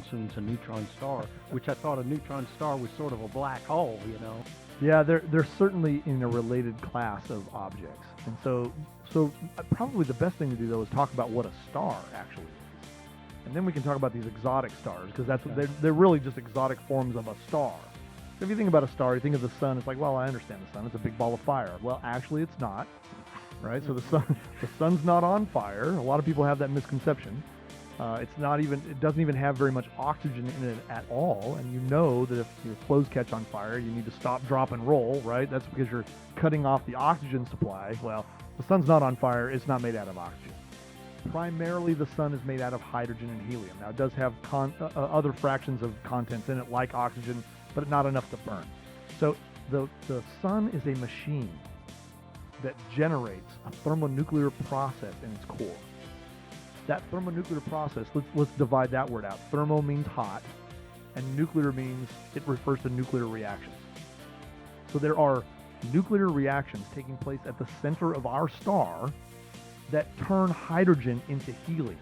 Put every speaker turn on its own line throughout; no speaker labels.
Robinson's a neutron star, which I thought a neutron star was sort of a black hole,
Yeah, they're certainly in a related class of objects, and so probably the best thing to do though is talk about what a star actually is, and then we can talk about these exotic stars because that's
Okay.
they're really just exotic forms of a star. So if you think about a star, you think of the sun. It's like, well, I understand the sun; it's a big ball of fire. Well, actually, it's not, right? So the sun's not on fire. A lot of people have that misconception. It's not even. It doesn't even have very much oxygen in it at all. And you know that if your clothes catch on fire, you need to stop, drop, and roll. Right? That's because you're cutting off the oxygen supply. Well, the sun's not on fire. It's not made out of oxygen. Primarily, the sun is made out of hydrogen and helium. Now, it does have other fractions of contents in it, like oxygen, but not enough to burn. So the sun is a machine that generates a thermonuclear process in its core. That thermonuclear process, let's divide that word out. Thermo means hot, and nuclear means it refers to nuclear reactions. So there are nuclear reactions taking place at the center of our star that turn hydrogen into helium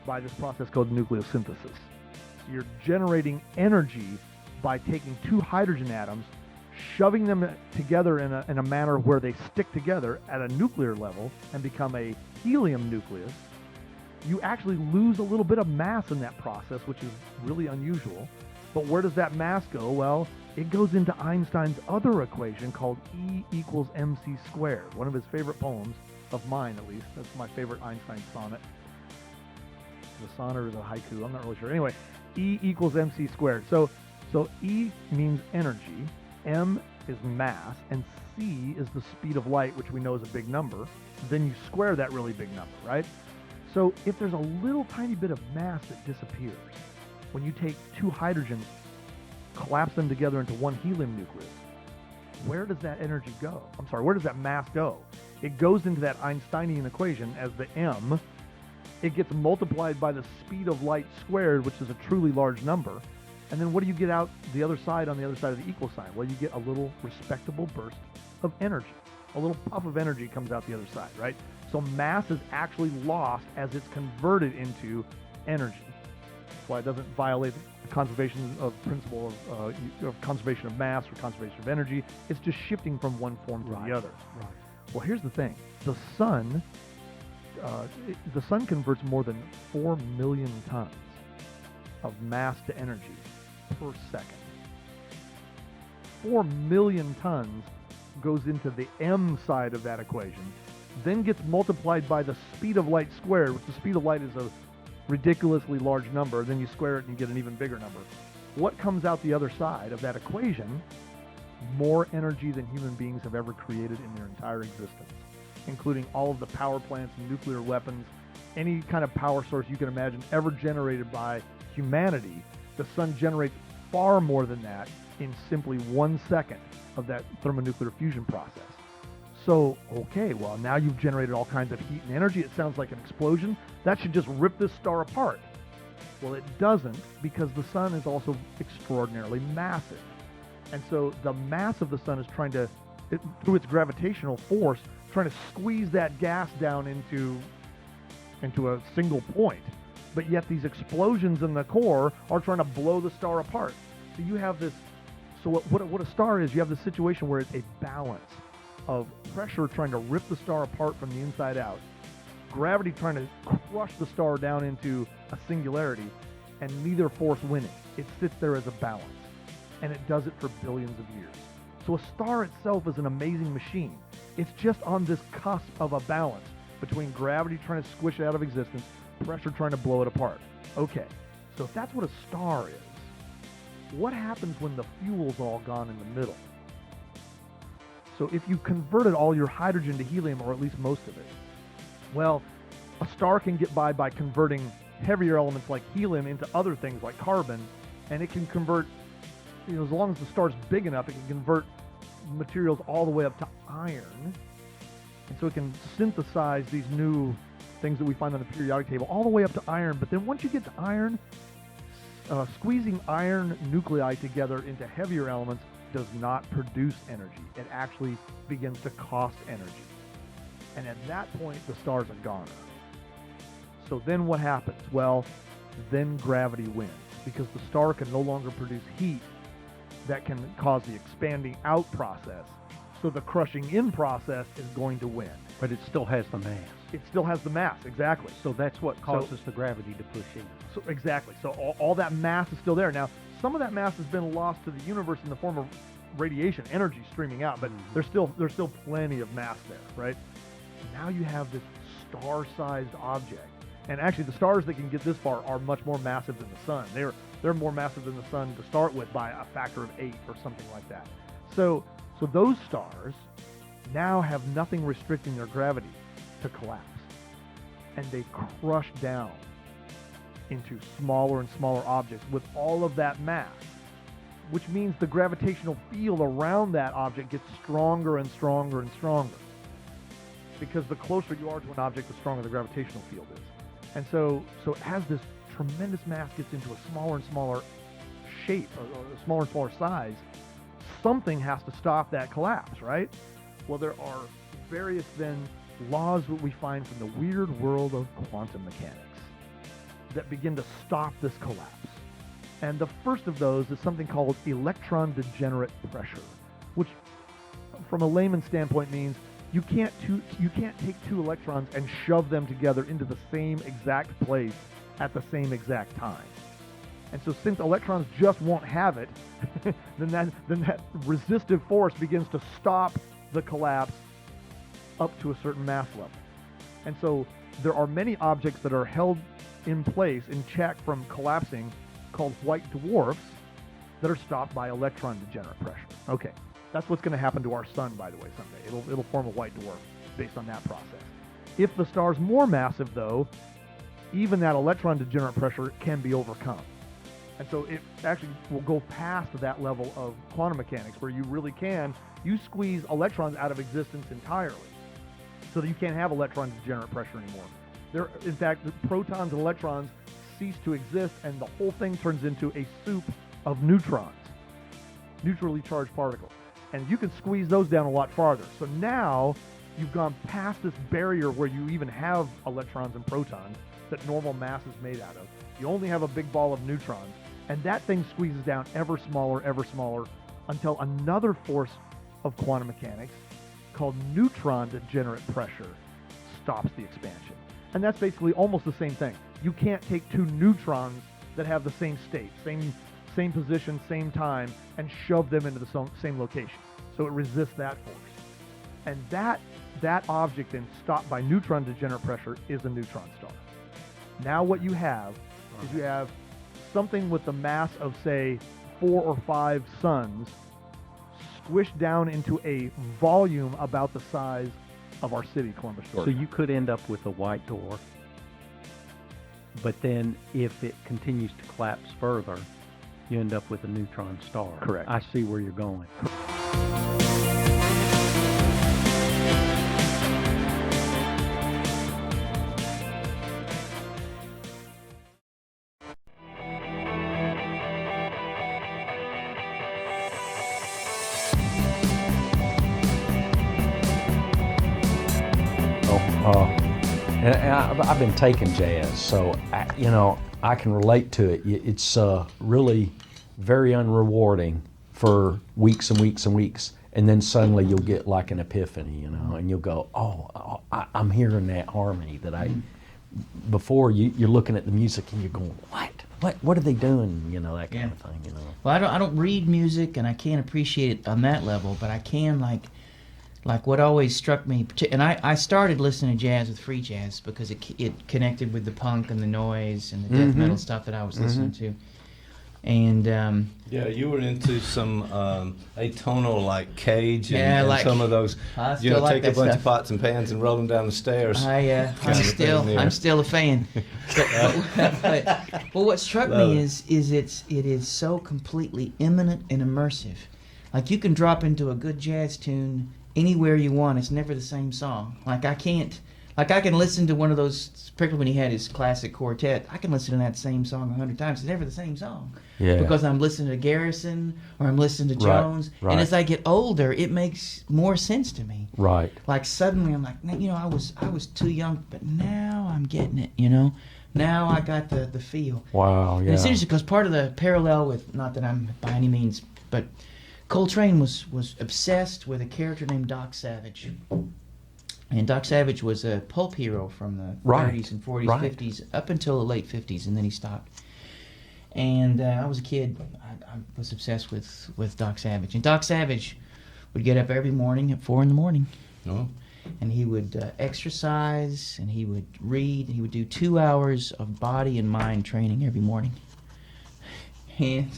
by this process called nucleosynthesis. So you're generating energy by taking two hydrogen atoms, shoving them together in a manner where they stick together at a nuclear level and become a helium nucleus. You actually lose a little bit of mass in that process, which is really unusual. But where does that mass go? Well, it goes into Einstein's other equation called E equals mc squared, one of his favorite poems, of mine at least. That's my favorite Einstein sonnet. The sonnet or the haiku, I'm not really sure. Anyway, E equals mc squared. So E means energy, m is mass, and c is the speed of light, which we know is a big number. Then you square that really big number, right? So if there's a little tiny bit of mass that disappears, when you take two hydrogens, collapse them together into one helium nucleus, where does that energy go? I'm sorry, where does that mass go? It goes into that Einsteinian equation as the m. It gets multiplied by the speed of light squared, which is a truly large number. And then what do you get out the other side on the other side of the equal sign? Well, you get a little respectable burst of energy. A little puff of energy comes out the other side, right? So mass is actually lost as it's converted into energy. That's why it doesn't violate the conservation of principle of conservation of mass or conservation of energy. It's just shifting from one form to the other.
Right.
Well, here's the thing: the sun converts more than 4 million tons of mass to energy per second. 4 million tons goes into the m side of that equation, then gets multiplied by the speed of light squared, which the speed of light is a ridiculously large number. Then you square it and you get an even bigger number. What comes out the other side of that equation? More energy than human beings have ever created in their entire existence, including all of the power plants and nuclear weapons, any kind of power source you can imagine ever generated by humanity. The sun generates far more than that in simply 1 second of that thermonuclear fusion process. So, okay, well, now you've generated all kinds of heat and energy. It sounds like an explosion. That should just rip this star apart. Well, it doesn't, because the sun is also extraordinarily massive. And so the mass of the sun is through its gravitational force, trying to squeeze that gas down into a single point. But yet these explosions in the core are trying to blow the star apart. So you have this, so what a star is, you have this situation where it's a balance of pressure trying to rip the star apart from the inside out, gravity trying to crush the star down into a singularity, and neither force winning. It sits there as a balance, and it does it for billions of years. So a star itself is an amazing machine. It's just on this cusp of a balance between gravity trying to squish it out of existence, pressure trying to blow it apart. Okay, so if that's what a star is, what happens when the fuel's all gone in the middle? So if you converted all your hydrogen to helium, or at least most of it, well, a star can get by converting heavier elements like helium into other things like carbon, and it can convert, as long as the star's big enough, it can convert materials all the way up to iron. And so it can synthesize these new things that we find on the periodic table all the way up to iron. But then once you get to iron, squeezing iron nuclei together into heavier elements does not produce energy. It actually begins to cost energy. And at that point, the star's a goner. So then what happens? Well, then gravity wins because the star can no longer produce heat that can cause the expanding out process. So the crushing in process is going to win.
But it still has the mass.
It still has the mass, exactly.
So that's what causes the gravity to push in.
So exactly. So all that mass is still there. Now, some of that mass has been lost to the universe in the form of radiation, energy streaming out, but there's still plenty of mass there, right? Now you have this star-sized object. And actually, the stars that can get this far are much more massive than the sun. They're more massive than the sun to start with by a factor of 8 or something like that. So those stars now have nothing restricting their gravity to collapse. And they crush down into smaller and smaller objects with all of that mass, which means the gravitational field around that object gets stronger and stronger and stronger. Because the closer you are to an object, the stronger the gravitational field is. And so as this tremendous mass gets into a smaller and smaller shape, or a smaller and smaller size, something has to stop that collapse, right? Well, there are various then laws that we find from the weird world of quantum mechanics that begin to stop this collapse. And the first of those is something called electron degenerate pressure, which from a layman's standpoint means you can't take two electrons and shove them together into the same exact place at the same exact time. And so since electrons just won't have it, then that resistive force begins to stop the collapse up to a certain mass level. And so there are many objects that are held in place, in check from collapsing, called white dwarfs, that are stopped by electron degenerate pressure. Okay, that's what's going to happen to our sun, by the way, someday. It'll form a white dwarf based on that process. If the star's more massive, though, even that electron degenerate pressure can be overcome. And so it actually will go past that level of quantum mechanics where you squeeze electrons out of existence entirely so that you can't have electron degenerate pressure anymore. In fact, the protons and electrons cease to exist and the whole thing turns into a soup of neutrons, neutrally charged particles. And you can squeeze those down a lot farther. So now you've gone past this barrier where you even have electrons and protons that normal mass is made out of. You only have a big ball of neutrons. And that thing squeezes down ever smaller, until another force of quantum mechanics called neutron degenerate pressure stops the expansion. And that's basically almost the same thing. You can't take two neutrons that have the same state, same position, same time, and shove them into the same location. So it resists that force. And that object then stopped by neutron degenerate pressure is a neutron star. Now what you have is you have something with the mass of, say, 4 or 5 suns squished down into a volume about the size of our city, Columbus, Georgia.
So you could end up with a white dwarf, but then if it continues to collapse further, you end up with a neutron star.
Correct.
I see where you're going.
And I've been taking jazz, so I can relate to it. It's really very unrewarding for weeks and weeks and weeks, and then suddenly you'll get like an epiphany, and you'll go, "Oh, I'm hearing that harmony that I." Before you're looking at the music and you're going, "What are they doing?" That kind of thing.
Well, I don't read music, and I can't appreciate it on that level, but I can like what always struck me, and I started listening to jazz with free jazz because it connected with the punk and the noise and the death metal stuff that I was listening to. And
yeah, you were into some atonal like Cage and,
Yeah,
and
like-
I those.
I still like
Take a
that
bunch
stuff.
of pots and pans and roll them down the stairs.
I'm still a fan. But what struck
Love
me
it.
is it is so completely imminent and immersive. Like you can drop into a good jazz tune anywhere you want. It's never the same song. I can listen to one of those, particularly when he had his classic quartet, I can listen to that same song 100 times. It's never the same song.
Yeah.
Because I'm listening to Garrison or I'm listening to
Right,
Jones.
right.
And as I get older, it makes more sense to me.
Right.
Like suddenly I'm like, I was too young, but now I'm getting it, Now I got the feel.
Wow,
And
yeah.
it's interesting because part of the parallel with, not that I'm by any means, but Coltrane was obsessed with a character named Doc Savage. And Doc Savage was a pulp hero from the
Right,
30s and 40s,
right.
50s, up until the late 50s, and then he stopped. And I was a kid. I was obsessed with Doc Savage. And Doc Savage would get up every morning at 4 in the morning.
No.
And he would exercise, and he would read, and he would do 2 hours of body and mind training every morning. And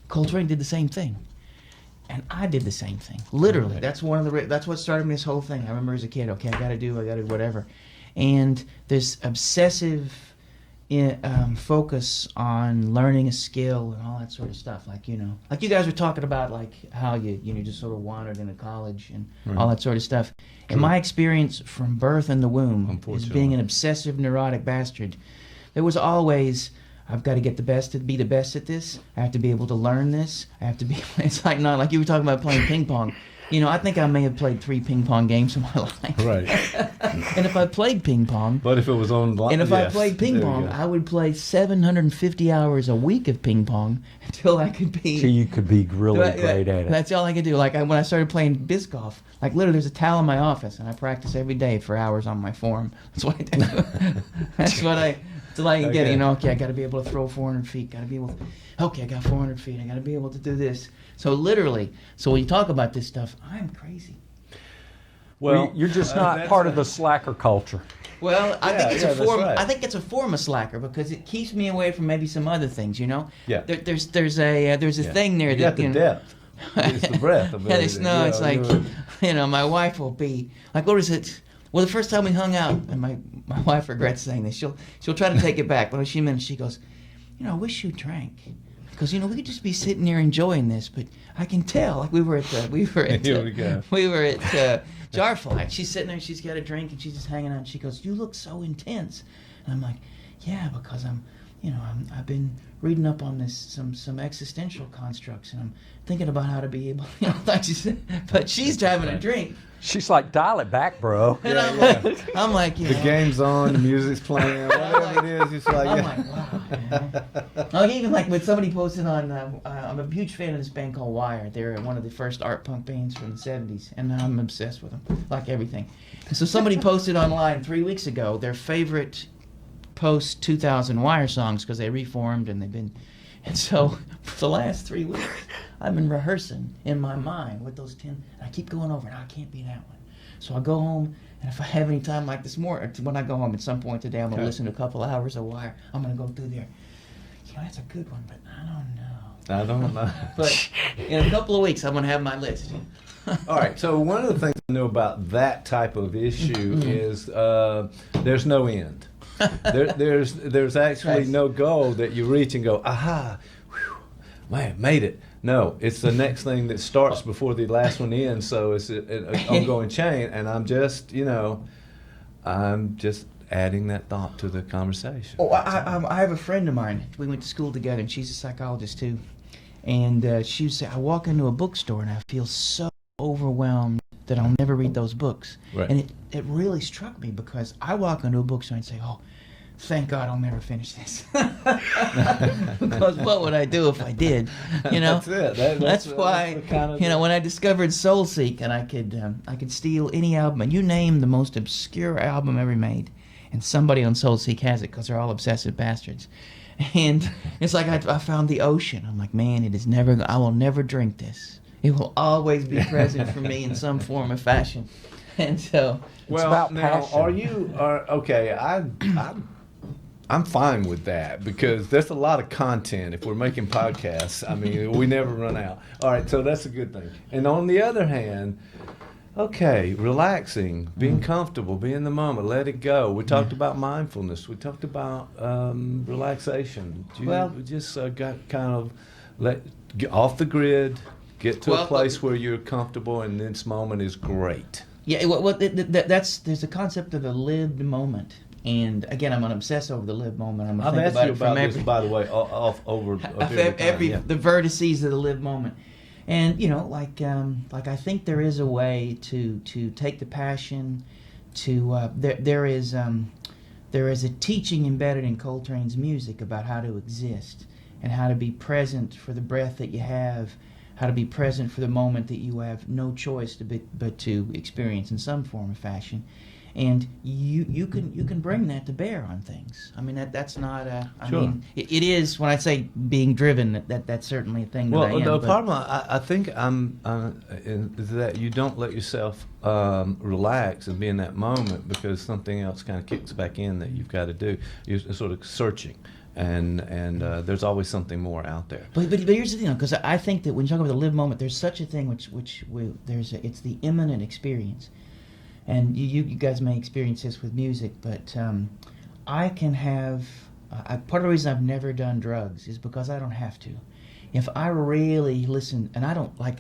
Coltrane did the same thing. And I did the same thing. Literally. That's that's what started me this whole thing. I remember as a kid, okay, I gotta do whatever. And this obsessive focus on learning a skill and all that sort of stuff. Like, you know, like you guys were talking about, like how you just sort of wandered into college and all that sort of stuff. And my experience from birth in the womb is
Unfortunately.
being an obsessive, neurotic bastard. There was always, I've got to get the best, to be the best at this. I have to be able to learn this. I have to be, it's like, not like you were talking about playing ping pong. You know, I think I may have played 3 ping pong games in my life.
Right.
And if I played ping pong,
But if it was online,
and if I
yes,
played ping
there you
pong,
go.
I would play 750 hours a week of ping pong until I could be.
So you could be really
Right,
great at it.
That's all I could do. Like when I started playing disc golf, like literally, there's a towel in my office, and I practice every day for hours on my form. That's what I do. That's what I. Till I can get,
Okay.
you know, okay, I got to be able to throw 400 feet. Got to be able to. Okay, I got 400 feet. I got to be able to do this. So literally, so when you talk about this stuff, I'm crazy.
Well, you're just not
that's
part of the slacker culture.
Well, I think it's a
that's
form.
right.
I think it's a form of slacker because it keeps me away from maybe some other things. You know.
Yeah.
There's a
Yeah.
thing there
You
that
got the
you know,
depth. It's the breadth of
Yeah, it's,
everything.
no,
You
it's
know,
like,
you're-
you know, my wife will be like, what is it? Well, the first time we hung out, and my wife regrets saying this. She'll try to take it back, but when she meant, she goes, you know, I wish you drank, because you know we could just be sitting there enjoying this, but I can tell. Like we were at
Here we go.
Jarfly. She's sitting there, she's got a drink, and she's just hanging out. And she goes, you look so intense, and I'm like, yeah, because I've been reading up on this some existential constructs, and I'm thinking about how to be able, you know, like she said, but she's having a drink,
She's like, dial it back, bro.
and I'm like, you
The
know,
game's on, the music's playing, whatever it is, it's like,
I'm like, wow. Man. Like even like when somebody posted on, I'm a huge fan of this band called Wire. They're one of the first art punk bands from the '70s, and I'm obsessed with them, like everything. And so somebody posted online 3 weeks ago their favorite post 2000 Wire songs because they reformed and they've been, and so for the last 3 weeks I've been rehearsing in my mind with those 10. And I keep going over, no, I can't be that one. So I go home, and if I have any time like this morning, when I go home at some point today, I'm gonna listen to a couple hours of Wire. I'm gonna go through there. You know, that's a good one, but I don't know.
I don't know.
But in a couple of weeks, I'm gonna have my list.
All right. So one of the things I know about that type of issue is there's no end. There's actually
Right.
no goal that you reach and go, aha, whew, man, made it. No, it's the next thing that starts before the last one ends. So it's an ongoing chain, and I'm just adding that thought to the conversation.
Oh, I have a friend of mine. We went to school together, and she's a psychologist too. And she would say, I walk into a bookstore and I feel so overwhelmed that I'll never read those books.
Right.
And it really struck me because I walk into a bookstore and say, oh, thank God I'll never finish this. Because what would I do if I did? You know,
That's it.
That's why,
the kind of
you know, when I discovered Soulseek and I could steal any album, and you name the most obscure album ever made, and somebody on Soulseek has it because they're all obsessive bastards. And it's like I found the ocean. I'm like, man, I will never drink this. It will always be present for me in some form or fashion. And so,
Well,
about
now,
passion.
okay? I'm fine with that because there's a lot of content. If we're making podcasts, I mean, we never run out. All right, so that's a good thing. And on the other hand, okay, relaxing, being comfortable, be in the moment, let it go. We talked about mindfulness. We talked about relaxation. We just got kind of get off the grid, get to a place where you're comfortable, and this moment is great.
yeah, there's a concept of a lived moment. And again, I'm gonna obsess over the lived moment. I'm gonna
I've
think
asked
about
you
it from
about this,
every
by the way, over a period of time. Yeah.
the vertices of the lived moment. And you know, like I think there is a way to take the passion to there is there is a teaching embedded in Coltrane's music about how to exist and how to be present for the breath that you have, how to be present for the moment that you have no choice but to experience in some form or fashion. And you can bring that to bear on things. I mean, that's not I
Sure.
mean, it is, when I say being driven, that's certainly a thing that I
Well,
am.
the
but-
problem I think is that you don't let yourself relax and be in that moment because something else kind of kicks back in that you've got to do. You're sort of searching, and there's always something more out there.
But here's the thing, because I think that when you talk about the live moment, there's such a thing it's the imminent experience, and you guys may experience this with music, but I can have part of the reason I've never done drugs is because I don't have to. If I really listen, and I don't like,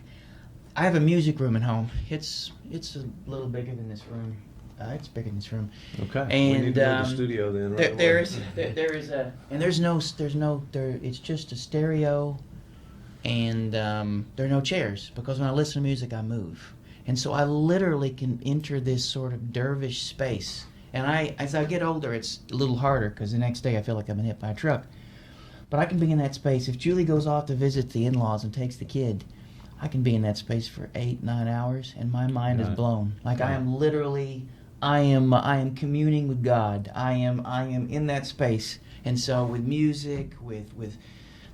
I have a music room at home. It's a little bigger than this room. It's bigger than this room.
Okay.
And
we need to go to the studio then. Right
there
away.
is a, and there's no it's just a stereo, and there are no chairs, because when I listen to music I move, and so I literally can enter this sort of dervish space. And as I get older, it's a little harder because the next day I feel like I've been hit by a truck. But I can be in that space. If Julie goes off to visit the in-laws and takes the kid, I can be in that space for 8-9 hours, and my mind is
Right.
blown. Like I
Right.
am literally, I am communing with God. I am in that space. And so with music, with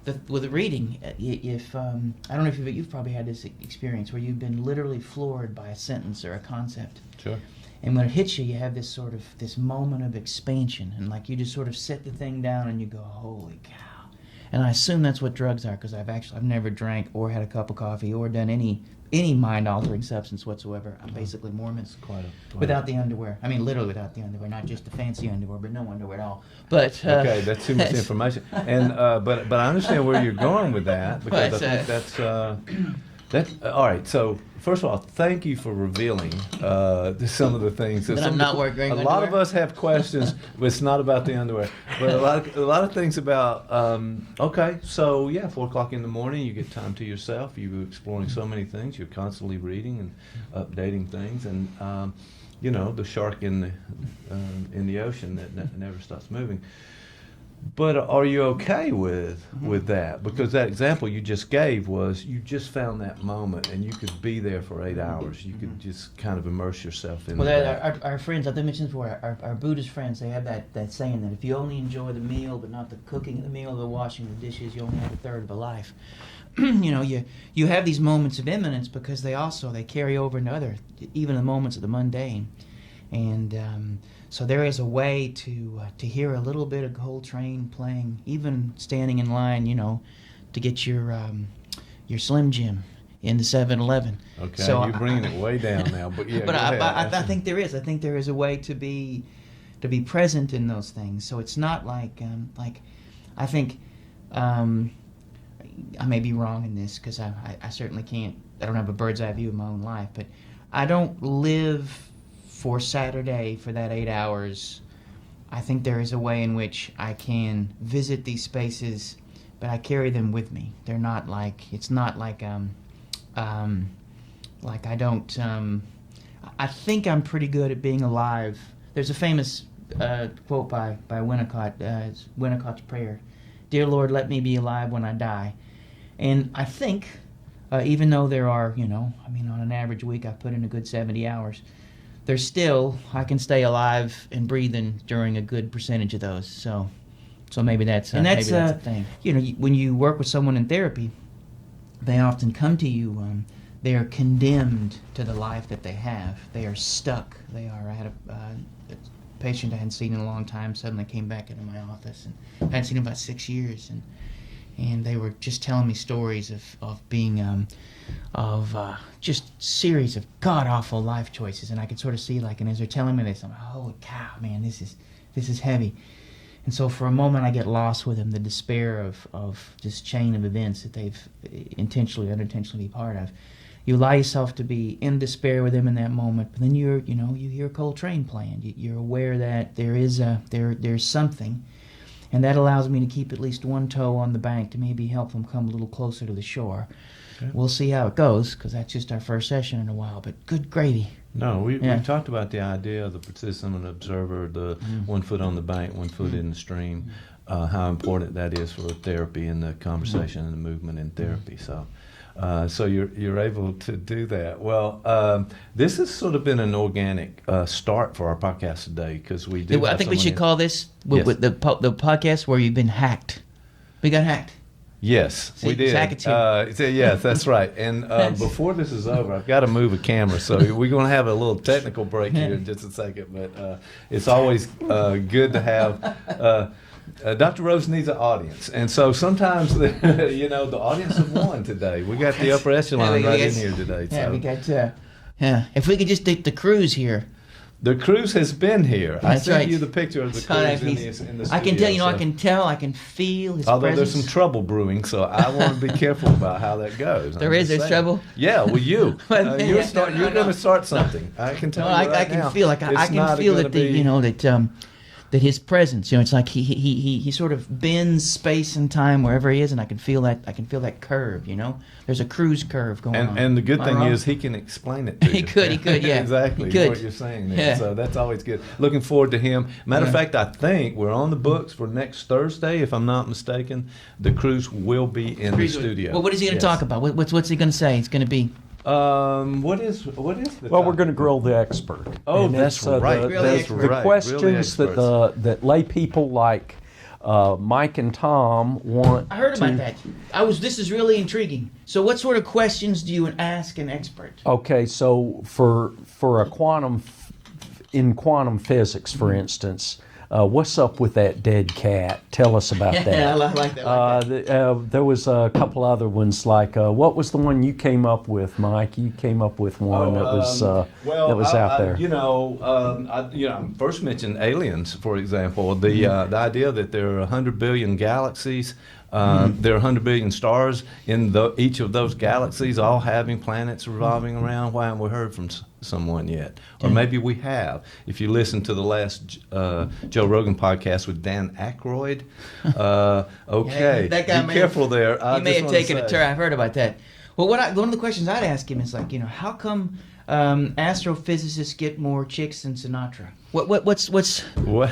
the reading, if I don't know if you've probably had this experience where you've been literally floored by a sentence or a concept.
Sure.
And when it hits you, you have this moment of expansion, and like you just sort of set the thing down and you go, holy cow. And I assume that's what drugs are, because I've never drank or had a cup of coffee or done any mind-altering substance whatsoever. I'm basically Mormon.
It's quite a
Without the underwear. I mean, literally without the underwear, not just the fancy underwear, but no underwear at all. But
Okay, that's too much information. And but I understand where you're going with that, because
But,
I think that's all right. So first of all, thank you for revealing some of the things.
That I'm
Some
not
of the-
wearing
A lot of
underwear?
us have questions, but it's not about the underwear. But a lot of things about. Okay, so yeah, 4:00 in the morning, you get time to yourself. You're exploring so many things. You're constantly reading and updating things, and you know, the shark in the ocean that never stops moving. But are you okay with that? Because that example you just gave was you just found that moment, and you could be there for 8 hours. You could just kind of immerse yourself in
Well,
that.
our friends, I've mentioned before, our Buddhist friends, they have that saying that if you only enjoy the meal but not the cooking of the meal or the washing of the dishes, you only have a third of a life. You know, you have these moments of imminence because they carry over into even the moments of the mundane. And so there is a way to hear a little bit of Coltrane playing, even standing in line, you know, to get your Slim Jim in the 7-Eleven.
Okay,
So
you're bringing it way down now, but yeah.
But
go ahead.
I think there is. I think there is a way to be present in those things. So it's not like I think I may be wrong in this, because I certainly can't. I don't have a bird's eye view of my own life, but I don't live for Saturday for that 8 hours. I think there is a way in which I can visit these spaces, but I carry them with me. They're not like, it's not like I don't. I think I'm pretty good at being alive. There's a famous quote by Winnicott. It's Winnicott's prayer: "Dear Lord, let me be alive when I die." And I think, even though there are, you know, I mean, on an average week I put in a good 70 hours. There's still, I can stay alive and breathing during a good percentage of those. So maybe that's maybe that's a thing. You know, when you work with someone in therapy, they often come to you. They are condemned to the life that they have. They are stuck. They are. I had a patient I hadn't seen in a long time suddenly came back into my office, and I hadn't seen him about 6 years, and they were just telling me stories of being just series of god awful life choices, and I could sort of see, like, and as they're telling me this, I'm like, holy cow, man, this is heavy. And so for a moment I get lost with them, the despair of this chain of events that they've intentionally or unintentionally be part of. You allow yourself to be in despair with them in that moment, but then you hear Coltrane playing. You're aware that there's something. and that allows me to keep at least one toe on the bank to maybe help them come a little closer to the shore.
Okay.
We'll see how it goes, because that's just our first session in a while, but good gravy.
No, we
Yeah.
talked about the idea of the participant observer, the 1 foot on the bank, 1 foot in the stream, how important that is for therapy and the conversation and the movement in therapy. So you're able to do that. Well, this has sort of been an organic start for our podcast today, because we do.
I
have
think we
someone
should
in-
call this
Yes.
with the podcast where you've been hacked. We got hacked.
Yes,
See,
we did.
Zach, it's here.
Yes, that's right. And before this is over, I've got to move a camera, so we're going to have a little technical break here in just a second. But it's always good to have. Dr. Rose needs an audience, and so sometimes the audience of one today. We got the upper echelon right in here today.
Yeah,
So.
we got. If we could just take the cruise here.
The cruise has been here. I
That's
sent
right.
you the picture of the
So that
cruise in
he's-
the studio.
I can tell,
so-
I can feel his
Although
presence.
there's some trouble brewing, so I want to be careful about how that goes.
There's trouble?
Yeah, well, you.
But-
You're
No.
going to start something. I can tell
No,
you
I
right
can
now.
feel like I
It's
can
not
feel
gonna
that
be-
that his presence, it's like he sort of bends space and time wherever he is, and I can feel that curve, There's a cruise curve going on.
And the good
Am I
thing
wrong?
is he can explain it to
He
you.
could, yeah.
Exactly,
He could.
what you're saying there.
Yeah.
So that's always good. Looking forward to him. Matter of
Yeah.
fact, I think we're on the books for next Thursday, if I'm not mistaken. The cruise will be in the studio.
Well, what is he going to
Yes.
talk about? What's he going to say? It's going to be.
What is the
Well, we're
topic?
going to grill the expert.
Oh,
And
that's
it's,
right.
Grill the
The,
expert.
the
Right,
questions
grill the
that lay people like Mike and Tom want.
I heard
to,
about that. This is really intriguing. So, what sort of questions do you ask an expert?
Okay, so for a in quantum physics, for instance, what's up with that dead cat? Tell us about that.
Yeah, I like that.
There was a couple other ones, like what was the one you came up with, Mike? You came up with one that was out there.
I first mentioned aliens, for example. The idea that there are 100 billion galaxies. There are 100 billion stars in each of those galaxies, all having planets revolving around. Why haven't we heard from someone yet? Or maybe we have. If you listen to the last Joe Rogan podcast with Dan Aykroyd, okay,
Yeah, that guy
be
may
careful there. I
He may
just
have
wanna
taken a
say-
turn. I've heard about that. Well, one of the questions I'd ask him is like, how come astrophysicists get more chicks than Sinatra? What's
What?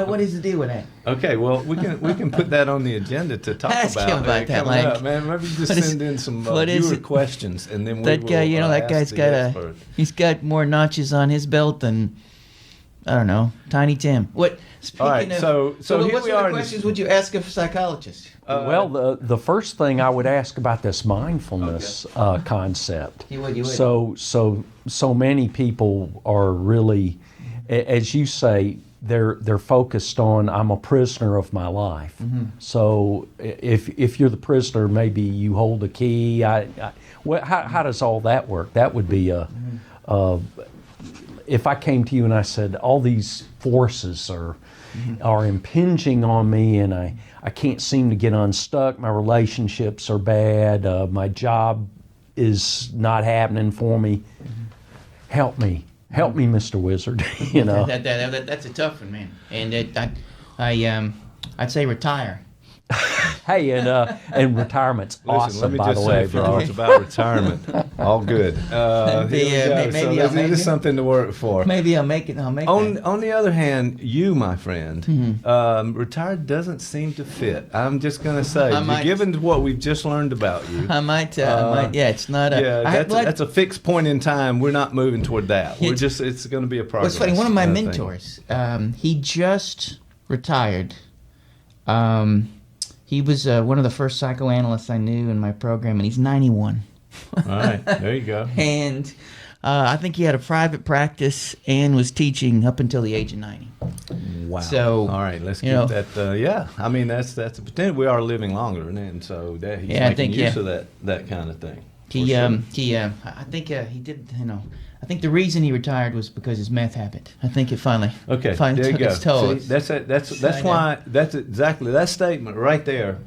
what is the deal with that?
Okay, well, we can put that on the agenda to talk
Ask
about.
him about that,
coming
like,
up. Man, maybe just
what is-
send in some
what is
viewer
it?
questions, and then we
That guy,
will,
that
ask
guy's
the
got
expert.
he's got more notches on his belt than I don't know, Tiny Tim. What? Speaking
All right,
of,
so here
what
we
sort
are
of
in this-
questions would you ask a psychologist?
Well, the first thing I would ask about this mindfulness concept.
You would.
So many people are really, as you say, they're focused on I'm a prisoner of my life. So if you're the prisoner, maybe you hold a key. How does all that work? That would be if I came to you and I said all these forces are impinging on me and I can't seem to get unstuck. My relationships are bad. My job is not happening for me. Help me, Mr. Wizard.
That's a tough one, man. And I'd say retire.
Hey, and retarement's
Listen,
awesome,
let me
by
just
the
say
way,
a few
bro.
words about retirement. All good. Here we go.
maybe
So
I'll
this
make
is
it.
something to work for.
Maybe I'll make it. I'll make
On
that.
the other hand, you, my friend,
Mm-hmm.
retired doesn't seem to fit. I'm just going to say,
might-
given what we've just learned about you,
I might. Yeah, it's not a.
yeah, that's a fixed point in time. We're not moving toward that. It's going to be a progress.
What's funny? One of my
thing.
mentors, he just retired. He was one of the first psychoanalysts I knew in my program, and he's 91.
All right, there you go.
And I think he had a private practice and was teaching up until the age of 90.
Wow.
So,
all right, let's
you
keep
know-
that. Yeah, I mean that's a potential. We are living longer, and so that he's
Yeah, I
making
think,
use
yeah.
of that kind of thing.
He,
For sure.
I think he did. I think the reason he retired was because his meth habit. I think it finally.
Okay,
finally
there you
took
go.
its toll.
See, that's
I know.
why that's exactly that statement right there.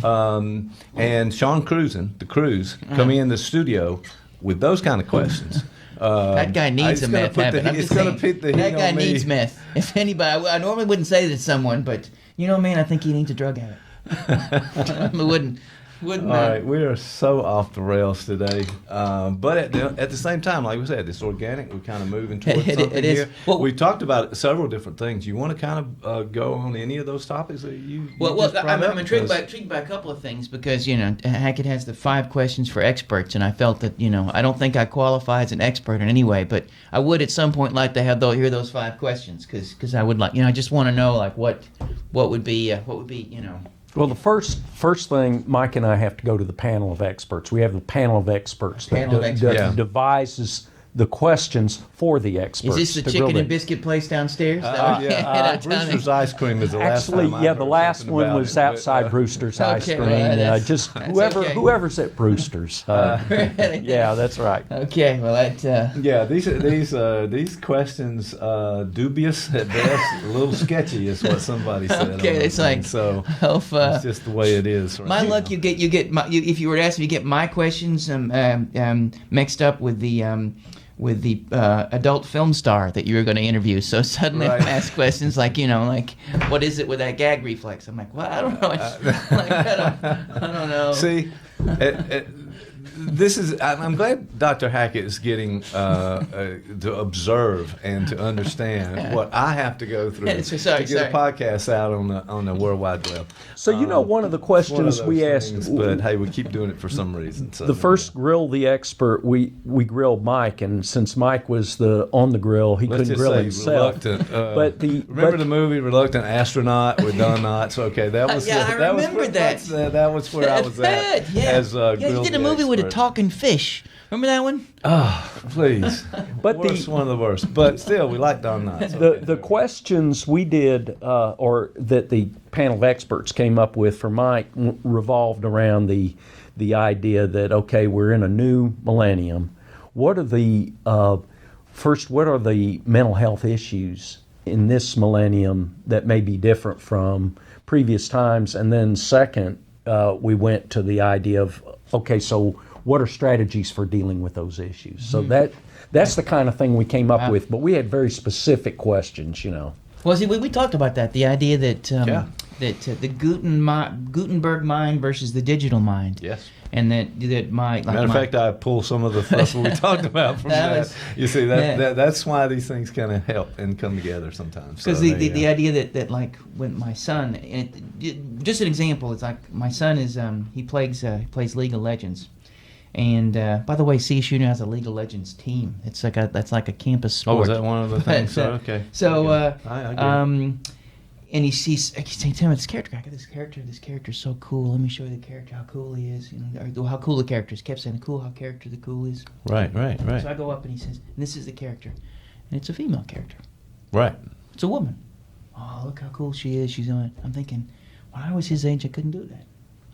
And Sean Cruzen, the Cruise, coming in the studio with those kind of questions.
That guy needs a meth habit. I'm
It's
just
going to
saying,
put the heat
that guy
on me.
needs meth. If anybody, I normally wouldn't say that to someone, but You know, man, I think he needs a drug habit. wouldn't.
All right, we are so off the rails today, but at the same time, like we said, it's organic. We're kind of moving towards something
it is.
here.
Well,
we talked about several different things. You want to kind of go on any of those topics that you
Well,
just brought
I'm
up?
intrigued
Because-
by a couple of things because, you know, Hackett has the 5 questions for experts, and I felt that, you know, I don't think I qualify as an expert in any way, but I would at some point like to hear those 5 questions because I would like, you know, I just want to know, like, what would be, you know.
Well, the first thing, Mike and I have to go to the panel of experts. We have the panel of experts that
Panel of experts.
Yeah.
devises the questions for the experts.
Is this the
to grill
chicken and
them.
biscuit place downstairs?
Brewster's ice cream is the last
Actually,
time I
yeah,
heard
the last
something
one
about
was
it, but,
outside Brewster's Ice
Okay,
Cream.
well, that's-
Just
that's
whoever
okay.
whoever's at Brewster's. Yeah, that's right.
Okay, well, that...
Yeah, these questions dubious at best, a little sketcy is what somebody said.
Okay,
on
it's
the thing.
like,
so.
Of,
It's just the way it is. Right
my
now.
luck, you get my, if you were to ask me, you get my questions mixed up with the adult film star that you were going to interview. So suddenly
Right.
I ask questions like, you know, like, what is it with that gag reflex? I'm like, well, I don't know. I don't know.
See, this is. I'm glad Dr. Hackett is getting to observe and to understand what I have to go through
Sorry,
to get a podcast out on the World Wide Web.
So you know, one of the
One of
questions
those
we
things,
asked,
but hey, we keep doing it for some reason. So
the first grill the expert, we grilled Mike, and since Mike was on the grill, he
Let's
couldn't
just
grill
say
himself.
reluctant.
But
remember the movie Reluctant Astronaut with Don Knotts? Okay, that was
Yeah, I
that was
remember
where,
that.
that was where I was at
Yeah.
as
yeah, you
Grill
did a
the
movie with a
Expert.
talking fish. Remember that one?
Please,
But
worst, one of the worst. But still, we like Don Knotts.
The questions we did, or that the panel of experts came up with for Mike, revolved around the idea that, okay, we're in a new millennium. What are the what are the mental health issues in this millennium that may be different from previous times? And then second, we went to the idea of, okay, so what are strategies for dealing with those issues? So that's the kind of thing we came up with, but we had very specific questions, you know.
Well, see, we talked about that. The idea that
Yeah.
the Gutenberg mind versus the digital mind.
Yes.
And that my like
Matter of
my-
fact, I pull some of the stuff we talked about from
That
that.
was-
You see,
yeah.
that's why these things kind of help and come together sometimes.
Because
So
the,
there
the,
you
the
go.
idea that like when my son, just an example, it's like my son is he plays League of Legends, and by the way, CSU now has a League of Legends team. It's like that's like a campus sport.
Oh, is that one of the things?
But,
Okay.
So
I get it.
and he's saying, "Tell me this character. I got this character. This character's so cool. Let me show you the character. How cool he is. You know, or how cool the character is." Kept saying, "Cool. How character the cool is."
Right.
So I go up and he says, "This is the character," and it's a female character.
Right.
It's a woman. Oh, look how cool she is. She's on it. I'm thinking, when I was his age, I couldn't do that.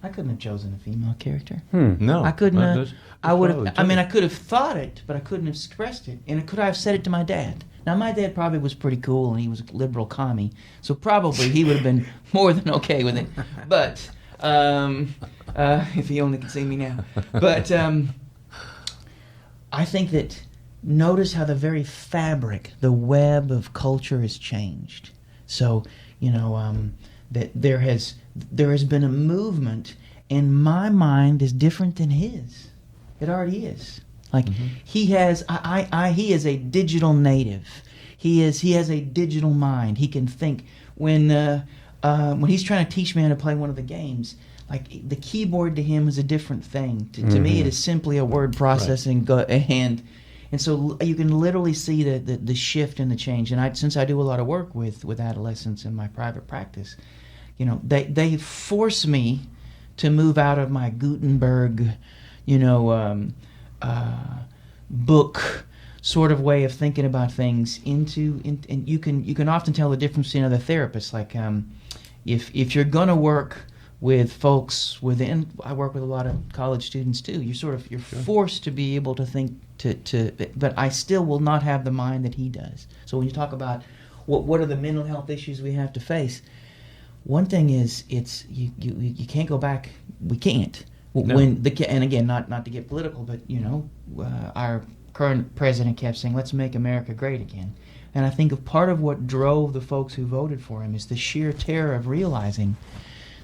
I couldn't have chosen a female character.
No,
I couldn't.
that's
I would
probably
have. I mean,
true.
I could have thought it, but I couldn't have expressed it. And could I have said it to my dad? Now, my dad probably was pretty cool, and he was a liberal commie, so probably he would have been more than okay with it. But if he only could see me now. But I think that notice how the very fabric, the web of culture has changed. So that there has been a movement, and my mind is different than his. It already is. Like he has, he is a digital native. He has a digital mind. He can think. When he's trying to teach me how to play one of the games, like the keyboard to him is a different thing. To me, it is simply a word processing and so you can literally see the shift and the change. And since I do a lot of work with adolescents in my private practice, they force me to move out of my Gutenberg, book sort of way of thinking about things and you can often tell the difference between other therapists. Like if you're gonna work with folks within, I work with a lot of college students too. You're forced to be able to think but I still will not have the mind that he does. So when you talk about what are the mental health issues we have to face, one thing is you can't go back. We can't.
No.
And again, not to get political, but our current president kept saying, "Let's make America great again." And I think of part of what drove the folks who voted for him is the sheer terror of realizing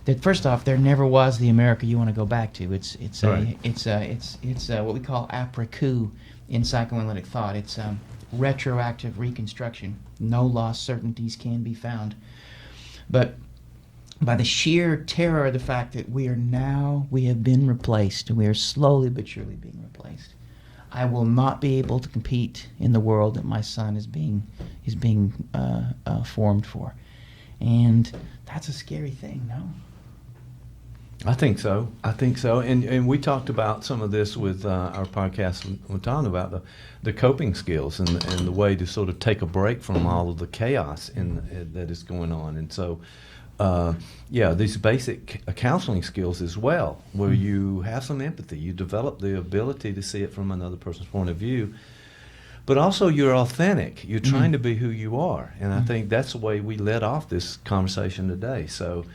that first off, there never was the America you want to go back to. It's
Right.
what we call après-coup in psychoanalytic thought. It's retroactive reconstruction. No lost certainties can be found. But by the sheer terror of the fact that we have been replaced, and we are slowly but surely being replaced. I will not be able to compete in the world that my son is being formed for, and that's a scary thing. No.
I think so. And we talked about some of this with our podcast. We're talking about the coping skills and the way to sort of take a break from all of the chaos that is going on. And so, these basic counseling skills as well, where you have some empathy, you develop the ability to see it from another person's point of view, but also you're authentic. You're trying to be who you are, and I think that's the way we led off this conversation today. So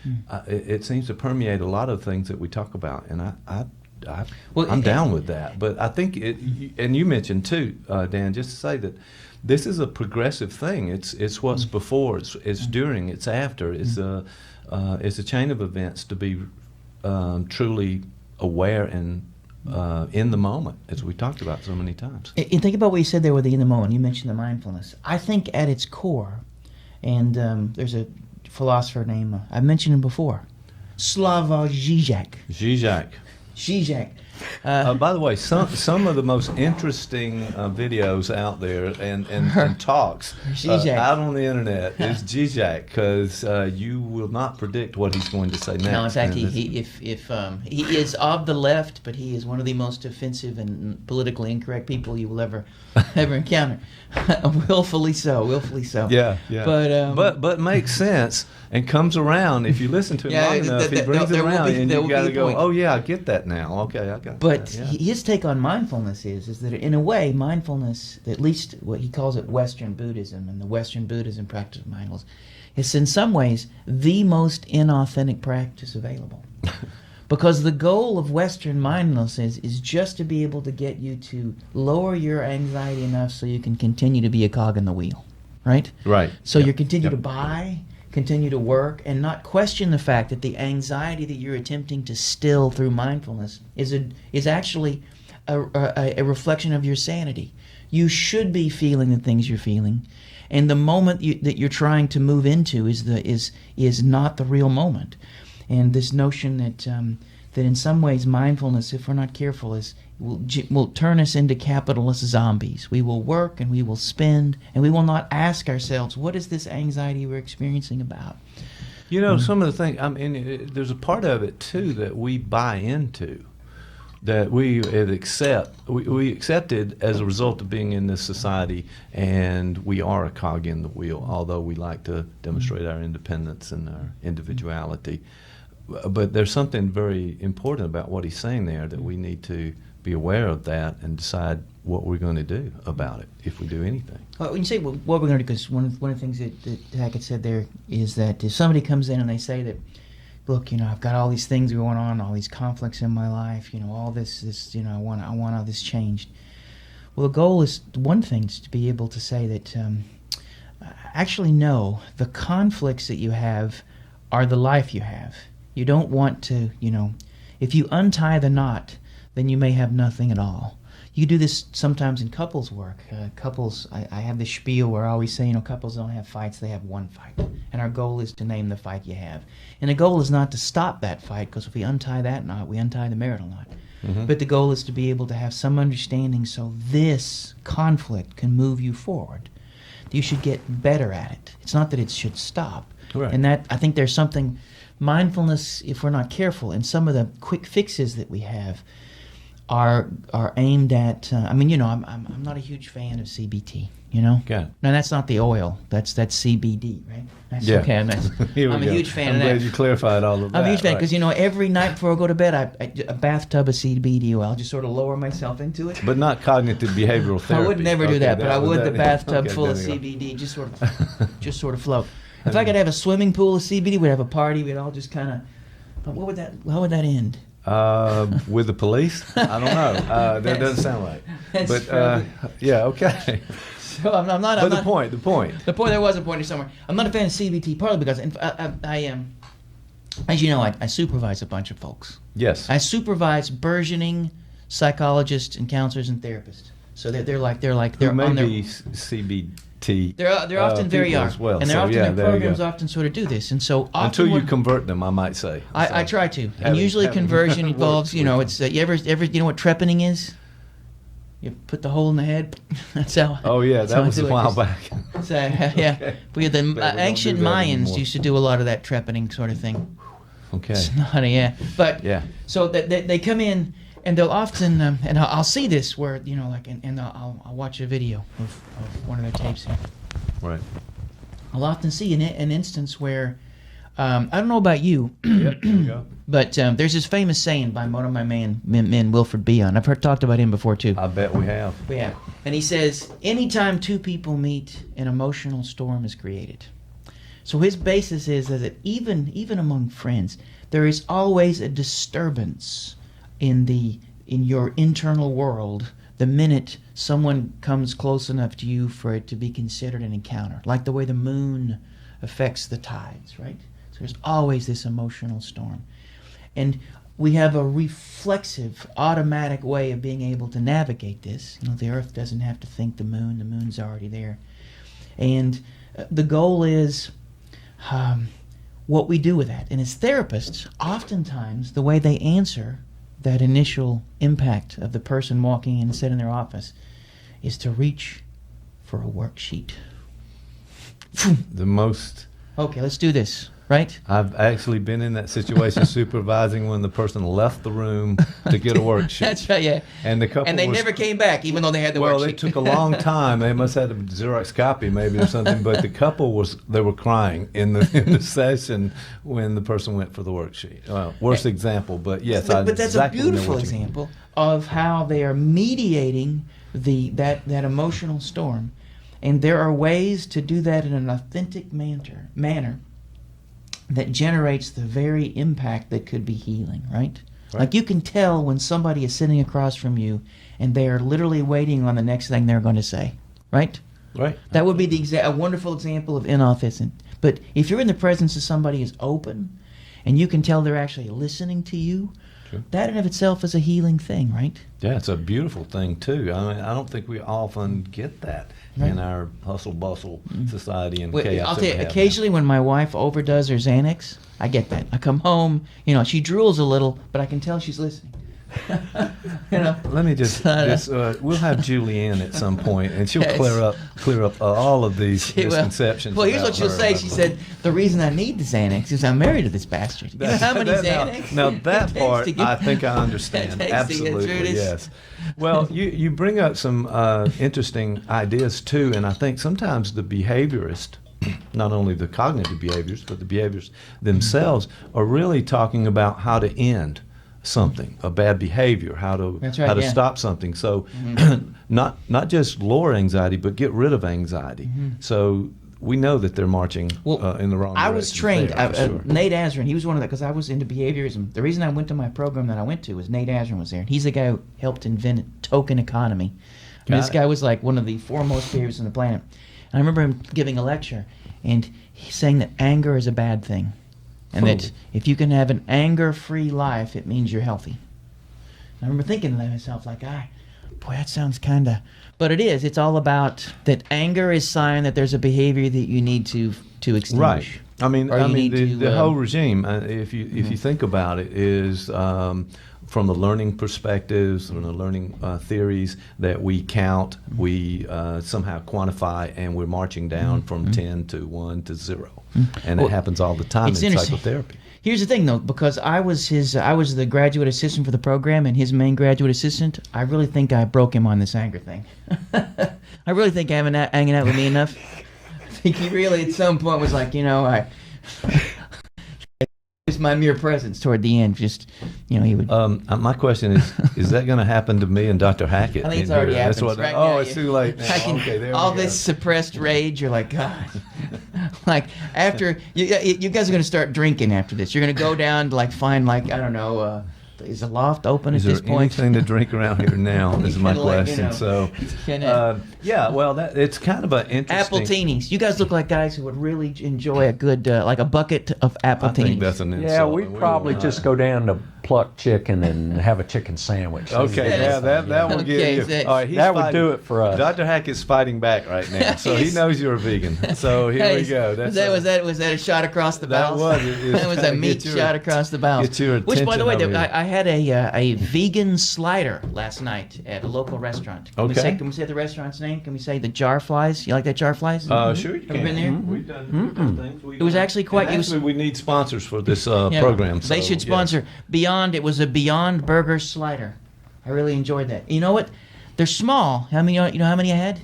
it seems to permeate a lot of things that we talk about, and I'm down with that. But I think and you mentioned too, Dan, just to say that this is a progressive thing. It's what's before, it's during, it's after. It's a chain of events to be truly aware and in the moment, as we talked about so many times.
And think about what you said there with the in the moment. You mentioned the mindfulness. I think at its core, and there's a philosopher named, I've mentioned him before, Slavoj Žižek. Žižek.
By the way, some of the most interesting videos out there and talks out on the internet is Zizek, because you will not predict what he's going to say next.
No, in fact, he is of the left, but he is one of the most offensive and politically incorrect people you will ever encounter. Willfully so.
Yeah.
But
makes sense and comes around if you listen to him long enough. He brings it around, and you got to go, oh yeah, I get that now. Okay, I got.
But
that. Yeah.
his take on mindfulness is that in a way, mindfulness, at least what he calls it Western Buddhism, and the Western Buddhism practice of mindfulness, is in some ways the most inauthentic practice available. Because the goal of Western mindfulness is just to be able to get you to lower your anxiety enough so you can continue to be a cog in the wheel, right?
Right.
So you continue to buy, continue to work, and not question the fact that the anxiety that you're attempting to still through mindfulness is actually a reflection of your sanity. You should be feeling the things you're feeling, and the moment that you're trying to move into is not the real moment. And this notion that in some ways mindfulness, if we're not careful, will turn us into capitalist zombies. We will work and we will spend, and we will not ask ourselves, what is this anxiety we're experiencing about?
You know, some of the things, I mean, there's a part of it too that we buy into, that we accepted as a result of being in this society, and we are a cog in the wheel, although we like to demonstrate our independence and our individuality. But there's something very important about what he's saying there, that we need to be aware of that and decide what we're going to do about it, if we do anything.
Well, when you say what we're going to do, because one of the things that Hackett said there is that if somebody comes in and they say that, look, you know, I've got all these things going on, all these conflicts in my life, you know, all this, you know, I want all this changed. Well, the goal is, one thing is to be able to say that, actually, no, the conflicts that you have are the life you have. You don't want to, you know, if you untie the knot, then you may have nothing at all. You do this sometimes in couples work. I have this spiel where I always say, you know, couples don't have fights, they have one fight. And our goal is to name the fight you have. And the goal is not to stop that fight, because if we untie that knot, we untie the marital knot. Mm-hmm. But the goal is to be able to have some understanding so this conflict can move you forward. You should get better at it. It's not that it should stop.
Right.
And that, I think there's something, mindfulness, if we're not careful, and some of the quick fixes that we have are aimed at, I mean, you know, I'm not a huge fan of CBT, you know?
Okay.
Now, that's not the oil. That's CBD, right? That's
yeah.
Okay. I'm
a
huge fan of that.
I'm glad you clarified all of that.
I'm a huge fan
right.
because, you know, every night before I go to bed, a bathtub of CBD oil. I'll just sort of lower myself into it.
But not cognitive behavioral therapy.
I would never do that, but I would the bathtub full of
there you
CBD, just sort of float. If I could have a swimming pool of CBD, we'd have a party. We'd all just kind of. But how would that end?
With the police? I don't know. That doesn't sound right. But yeah, okay.
So I'm not.
But
I'm
the
not,
point.
The point, there was a pointer somewhere. I'm not a fan of CBT, partly because I am, as you know, I supervise a bunch of folks.
Yes.
I supervise burgeoning psychologists and counselors and therapists. So they're
Who may
on their.
be CBT.
They're often very
people
young,
as well.
and they're
So,
often
yeah,
their
there you
programs
go.
often sort of do this, and so often
Until you
when-
convert them, I might say.
I
So,
try to, and
having-
usually
having
conversion
worked
involves, you know,
with
it's you ever you know what trepanning is? You put the hole in the head. That's how.
Oh yeah,
that's how
that
I
was
do
a
it.
while back.
So, yeah,
Okay.
we had the
Glad we don't
ancient
do that
Mayans
anymore.
used to do a lot of that trepanning sort of thing.
Okay.
It's not yeah, but
Yeah.
so they come in and they'll often and I'll see this where you know like and I'll watch a video of one of their tapes here.
Right.
I'll often see an instance where I don't know about you,
Yep. There we go.
but there's this famous saying by one of my men Wilfred Bion. I've talked about him before too.
I bet we have.
Yeah, and he says anytime two people meet, an emotional storm is created. So his basis is that even among friends, there is always a disturbance in your internal world the minute someone comes close enough to you for it to be considered an encounter, like the way the moon affects the tides, right? So there's always this emotional storm. And we have a reflexive, automatic way of being able to navigate this. You know, the Earth doesn't have to think the moon's already there. And the goal is what we do with that. And as therapists, oftentimes the way they answer that initial impact of the person walking in and sitting in their office is to reach for a worksheet.
The most.
Okay, let's do this, right?
I've actually been in that situation supervising when the person left the room to get a worksheet.
That's right, yeah.
And the couple
And they
was-
never came back, even though they had the
Well,
worksheet.
it took a long time. They must have had a Xerox copy, maybe, or something. But the couple they were crying in the session when the person went for the worksheet. Well, worst example, but yes,
but that's
exactly
a
know
beautiful
what you mean.
example of how they are mediating that emotional storm, and there are ways to do that in an authentic manner that generates the very impact that could be healing, right? Like you can tell when somebody is sitting across from you and they are literally waiting on the next thing they're going to say, right?
Right.
That would be a wonderful example of inauthentic. But if you're in the presence of somebody who's open and you can tell they're actually listening to you,
Sure.
that in of itself is a healing thing, right?
Yeah, it's a beautiful thing too. I mean, I don't think we often get that in our hustle bustle society and
Wait,
chaos.
I'll
that
tell
we
you,
have
occasionally when my wife overdoes her Xanax, I get that. I come home, you know, she drools a little, but I can tell she's listening. You know.
now. Let me just we'll have Julianne at some point, and she'll
Yes.
clear up all of these
She will.
misconceptions.
Well, here's
about
what she'll
her.
say. She said, the reason I need the Xanax is I'm married to this bastard. You know how many Xanax?
Now
it
that
takes
part,
to get-
I think I understand.
it takes to get through
Absolutely,
this.
yes. Well, you bring up some interesting ideas too, and I think sometimes the behaviorist, not only the cognitive behaviors, but the behaviors themselves, are really talking about how to end something, a bad behavior, how to
That's right,
how to
yeah.
stop something. So, not just lower anxiety, but get rid of anxiety. So we know that they're marching
Well,
in the wrong
I
direction.
was trained.
there, for sure.
Nate Azrin, he was one of the, because I was into behaviorism. The reason I went to my program that I went to was Nate Azrin was there. And he's the guy who helped invent token economy. And this
Got it.
guy was like one of the foremost behaviorists on the planet. And I remember him giving a lecture and he's saying that anger is a bad thing. And that if you can have an anger-free life, it means you're healthy. And I remember thinking to myself, like, boy, that sounds kind of... But it is. It's all about that anger is sign that there's a behavior that you need to extinguish.
Right. I mean,
Or you need
the,
to,
the whole regime, if you think about it, is from the learning perspectives, from the learning theories that we count, we somehow quantify, and we're marching down from 10 to 1 to 0, and
Well,
it happens all the time
it's
in
interesting.
psychotherapy.
Here's the thing, though, because I was the graduate assistant for the program, and his main graduate assistant. I really think I broke him on this anger thing. I really think hanging out with me enough. I think he really, at some point, was like, you know, just my mere presence toward the end. Just, you know, he would.
My question is that going to happen to me and Dr. Hackett?
I think it's
in here?
already
That's
happened.
what-
Right
oh,
now,
it's
yeah.
too late now.
I can-
Okay, there
all
we go.
this suppressed rage, you're like, God. Like, after, you guys are going to start drinking after this. You're going to go down to, like, find, like, I don't know, Is the loft open
Is
at this
there
point?
anything to drink around here now? Is my
Kinda like, you
question.
know,
So,
kinda-
yeah, well, it's kind of an interesting.
Appleteenies. You guys look like guys who would really enjoy a good, like a bucket of
I
Appleteenies.
think that's an insult.
Yeah, we'd
and we
probably
will
just
not.
go down to pluck chicken and have a chicken sandwich.
Okay, yeah, that will
Okay,
give you.
that-
All right, he's
that would
fighting-
do it for us.
Dr. Hackett's fighting back right now, so he
He's-
knows you're a vegan. So here
Hey,
we go.
was that a shot across the
That
bow?
was. It was
That was a
kinda
meat
get your-
shot across the bow.
get your
Which, by the way,
attention over
I had a vegan slider last night at a local restaurant. Can we
Okay.
say the restaurant's name? Can we say the Jar Flies? You like that Jar Flies?
Sure, you
Have
can.
you been there?
We've done things.
It was actually quite-
And
it was-
actually, we need sponsors for this
Yeah,
program.
They
so,
should sponsor Beyond. It was a Beyond Burger slider. I really enjoyed that. You know what? They're small. How many? You know how many I had?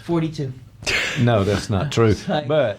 42.
Yeah. No, that's not true.
like-
But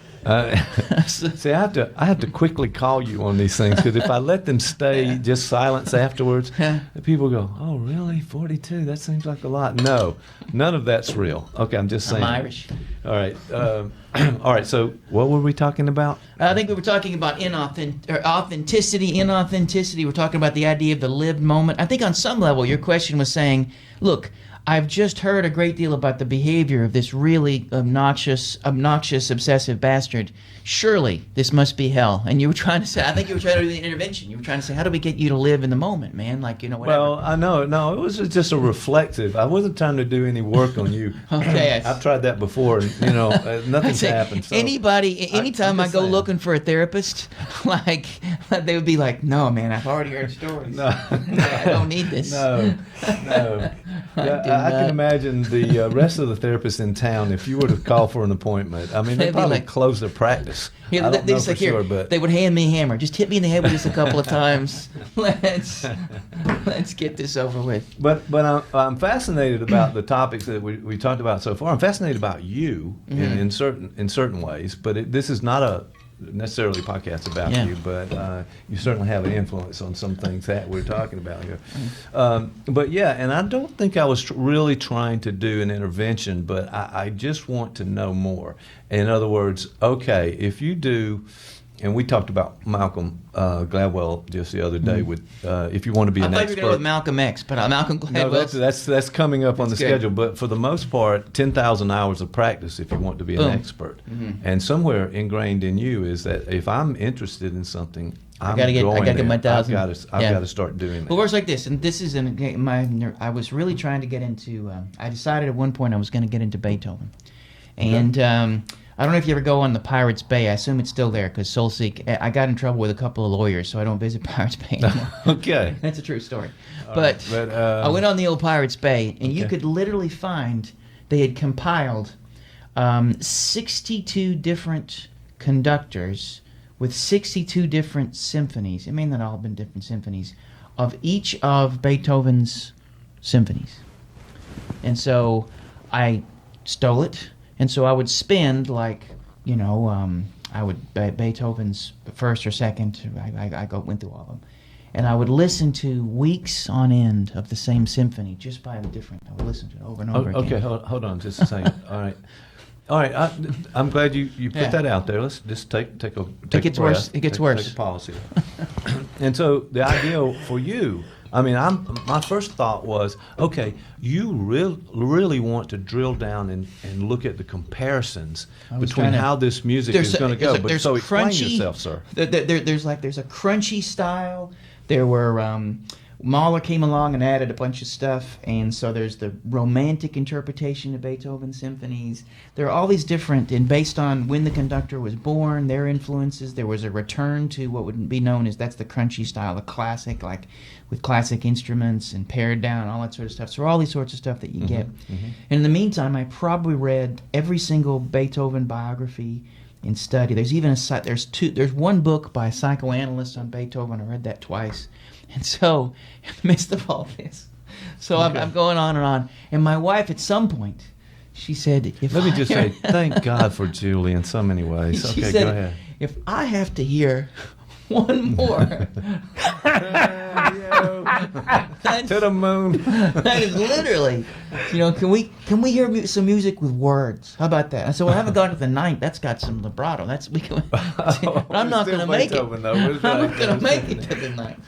see, I have to quickly call you on these things because if I let them stay just silence afterwards, the people go, "Oh, really? 42? That seems like a lot." No, none of that's real. Okay, I'm just saying.
I'm Irish.
All right. All right. So, what were we talking about?
I think we were talking about authenticity, inauthenticity. We're talking about the idea of the lived moment. I think on some level, your question was saying, look, I've just heard a great deal about the behavior of this really obnoxious, obsessive bastard. Surely this must be hell. And you were trying to say, I think you were trying to do the intervention. You were trying to say, how do we get you to live in the moment, man? Like, you know, whatever.
Well, I know. No, it was just a reflective. I wasn't trying to do any work on you.
Okay,
I've tried that before, and nothing's
Say,
happened. So
anytime I
just
go
saying.
looking for a therapist, like they would be like, "No, man, I've already heard stories.
No,
I don't need this."
No.
I
Yeah,
do
I can
not.
imagine the rest of the therapists in town. If you were to call for an appointment, I mean,
They'd
they
be
probably
like-
close their practice.
Here,
I don't
they
know
just
for
like, here,
sure, but
they would hand me a hammer. Just hit me in the head with this a couple of times. Let's get this over with.
But I'm fascinated about the topics that we talked about so far. I'm fascinated about you in certain ways. But this is not a necessarily podcast about
Yeah.
you, but you certainly have an influence on some things that we're talking about here. But yeah, and I don't think I was really trying to do an intervention, but I just want to know more. In other words, okay, if you do. And we talked about Malcolm Gladwell just the other day with if you want to be
I
an
thought you were
expert.
going to go with Malcolm X, but Malcolm
No,
Gladwell.
that's coming up on the
That's good.
schedule. But for the most part, 10,000 hours of practice if you want to be an
Boom.
expert. And somewhere ingrained in you is that if I'm interested in something, I'm
gotta get- I
going
gotta get
there.
my 1,000.
I've
Yeah.
got to start doing that.
Well, it works like this, and this is I was really trying to get into. I decided at one point I was going to get into Beethoven, and I don't know if you ever go on the Pirates Bay. I assume it's still there because Soulseek. I got in trouble with a couple of lawyers, so I don't visit Pirates Bay anymore.
Okay.
That's a true story.
All
But,
right, but,
I went on the old Pirates Bay, and you
Okay.
could literally find they had compiled 62 different conductors with 62 different symphonies. It may not all have been different symphonies of each of Beethoven's symphonies. And so I stole it, and so I would spend I would Beethoven's first or second. I went through all of them, and I would listen to weeks on end of the same symphony just by the different. I would listen to it over and over
Okay,
again.
hold on just a second. All right. I'm glad you put
Yeah.
that out there. Let's just take a
It gets
a
worse.
breath,
It gets
take
worse.
a policy. And so the idea for you, I mean, my first thought was, okay, you really want to drill down and look at the comparisons
I was
between
trying to-
how this music is going to go. But
there's
so explain
crunchy-
yourself, sir.
There's a crunchy style. There were Mahler came along and added a bunch of stuff, and so there's the romantic interpretation of Beethoven's symphonies. There are all these different, and based on when the conductor was born, their influences. There was a return to what would be known as that's the crunchy style, the classic, like with classic instruments and pared down, all that sort of stuff. So all these sorts of stuff that you get. And in the meantime, I probably read every single Beethoven biography and study. There's even there's one book by a psychoanalyst on Beethoven. I read that twice. And so, in the midst of all this, so I'm going on and on. And my wife, at some point, she said,
Let me just say, thank God for Julie in so many ways.
she
Okay,
said,
go ahead.
if I have to hear one more, that's,
To the moon.
that is literally, can we hear some music with words? How about that? I said, well, I haven't gone to the ninth. That's got some vibrato. But I'm not
Still
going to make it.
Beethoven, though.
I'm not going to make it to the ninth.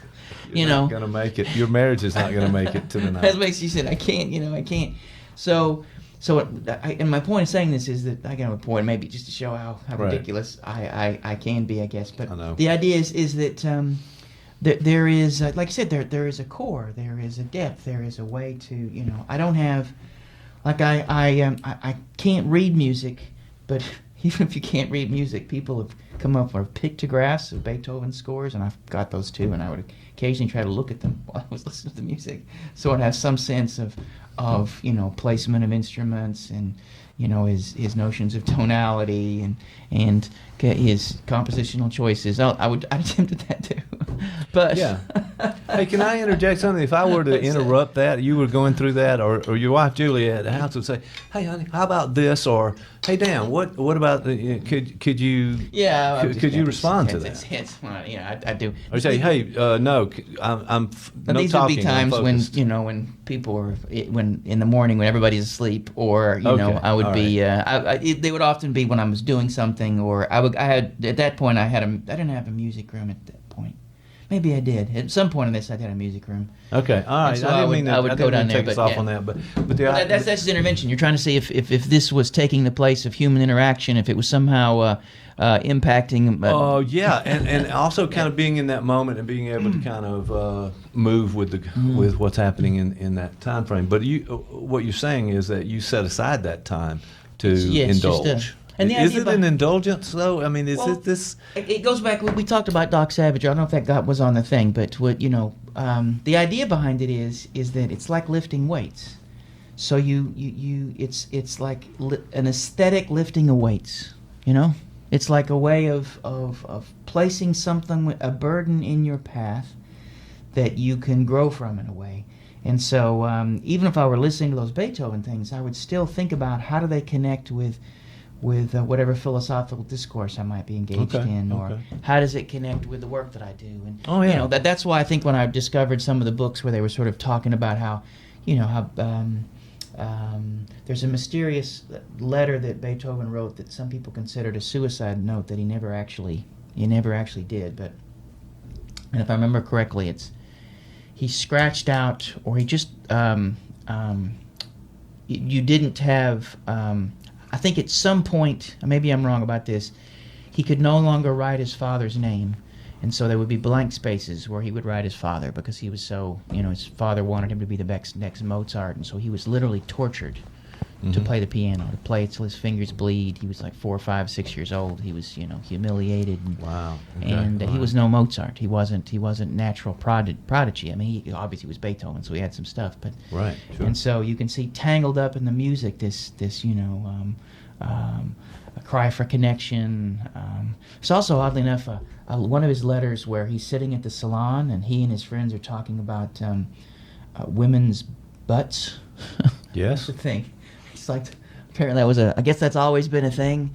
you
You're
know.
not gonna make it. Your marriage is not gonna make it to the night.
That's what she said. I can't, I can't. So, and my point of saying this is that I got a point, maybe just to show how
Right.
ridiculous I can be, I guess. But
I know.
the idea is that there is, like I said, there is a core, there is a depth, there is a way to, I don't have, like I can't read music, but even if you can't read music, people have come up with pictographs of Beethoven scores, and I've got those too, and I would occasionally try to look at them while I was listening to the music, so I'd have some sense of placement of instruments and his notions of tonality and his compositional choices. I'd attempted that too, but
Yeah. Hey, can I interject something? If I were to interrupt that, you were going through that, or your wife Julie at the house would say, "Hey, honey, how about this?" Or, "Hey, Dan, what about the? Could you?
Yeah,
Could you respond to that?
I do.
Or say, "Hey, no, I'm
Now,
no
these
talking.
would be times
I'm
when
focused."
when people are when in the morning when everybody's asleep, or
Okay,
I would
all
be. They would often be when I was doing something, or I had at that point I didn't have a music room at that point. Maybe I did. At some point in this, I did a music room.
Okay, all right.
so
I
I
didn't
would
mean
go down
to
there,
take us
but
off
yeah.
on that, but
That's his intervention. You're trying to see if this was taking the place of human interaction, if it was somehow impacting.
Oh yeah, and also kind of being in that moment and being able to kind of move with with what's happening in that time frame. But what you're saying is that you set aside that time to
Yes, just,
indulge.
and the
Is
idea
it
beh-
an indulgence though? I mean, is
Well,
it this?
It goes back. We talked about Doc Savage. I don't know if that was on the thing, but the idea behind it is that it's like lifting weights. So it's like an aesthetic lifting of weights. It's like a way of placing something, a burden in your path that you can grow from in a way. And so even if I were listening to those Beethoven things, I would still think about how do they connect with whatever philosophical discourse I might be engaged
Okay,
in, or
okay.
how does it connect with the work that I do? And
Oh, yeah.
that's why I think when I discovered some of the books where they were sort of talking about how there's a mysterious letter that Beethoven wrote that some people considered a suicide note that he never actually did. But and if I remember correctly, he scratched out, or he just you didn't have. I think at some point, maybe I'm wrong about this, he could no longer write his father's name. And so there would be blank spaces where he would write his father because he was so, his father wanted him to be the next Mozart. And so he was literally tortured to play the piano, to play it till his fingers bleed. He was like 4, 5, 6 years old. He was, humiliated. And,
Wow. Okay,
and he
wow.
was no Mozart. He wasn't natural prodigy. I mean, he obviously was Beethoven, so he had some stuff. But
Right. Sure.
and so you can see tangled up in the music this a cry for connection. It's also, oddly enough, one of his letters where he's sitting at the salon and he and his friends are talking about women's butts.
Yes.
That's the thing. It's like, apparently I guess that's always been a thing.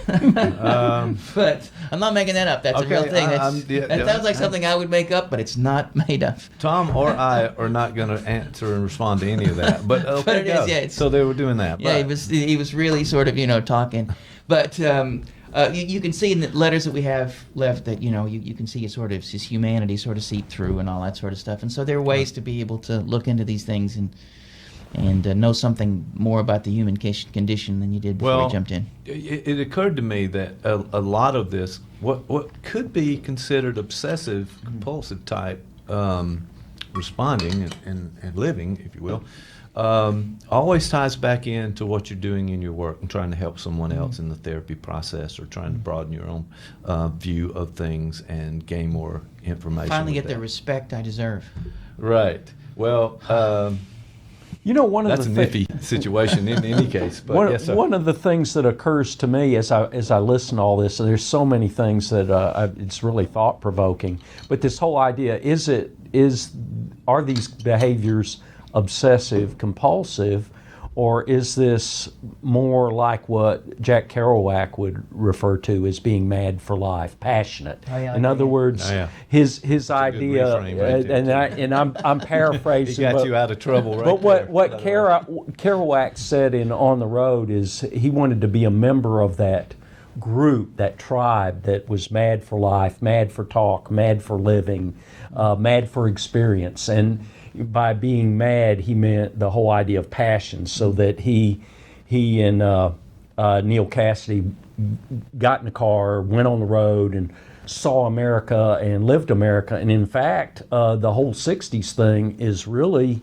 But I'm not making that up. That's a real
Okay,
thing.
yeah,
That sounds like something I would make up, but it's not made up.
Tom or I are not going to answer and respond to any of that. But okay,
But it is,
go.
yeah, it's-
So they were doing that.
Yeah,
but-
he was really sort of talking, but you can see in the letters that we have left that you can see his humanity sort of seep through and all that sort of stuff. And so there are ways to be able to look into these things and know something more about the human condition than you did before you jumped in.
It occurred to me that a lot of this, what could be considered obsessive compulsive type responding and living, if you will, always ties back into what you're doing in your work and trying to help someone else in the therapy process, or trying to broaden your own view of things and gain more information.
Finally
with
get the
that.
respect I deserve.
Right. Well,
One of
that's
the
an iffy situation in any case. But
one,
yes, sir.
one of the things that occurs to me as I listen to all this, there's so many things that it's really thought provoking. But this whole idea are these behaviors obsessive compulsive, or is this more like what Jack Kerouac would refer to as being mad for life, passionate?
Oh, yeah,
In other
yeah.
words,
Oh, yeah.
his
a
idea,
good reframe right there,
and I'm
he
paraphrasing.
got
but-
you out of trouble, right?
but what
there.
Kerouac said in On the Road is he wanted to be a member of that group, that tribe that was mad for life, mad for talk, mad for living, mad for experience. And by being mad, he meant the whole idea of passion, so that he and Neil Cassidy got in the car, went on the road, and saw America and lived America. And in fact, the whole 60s thing is really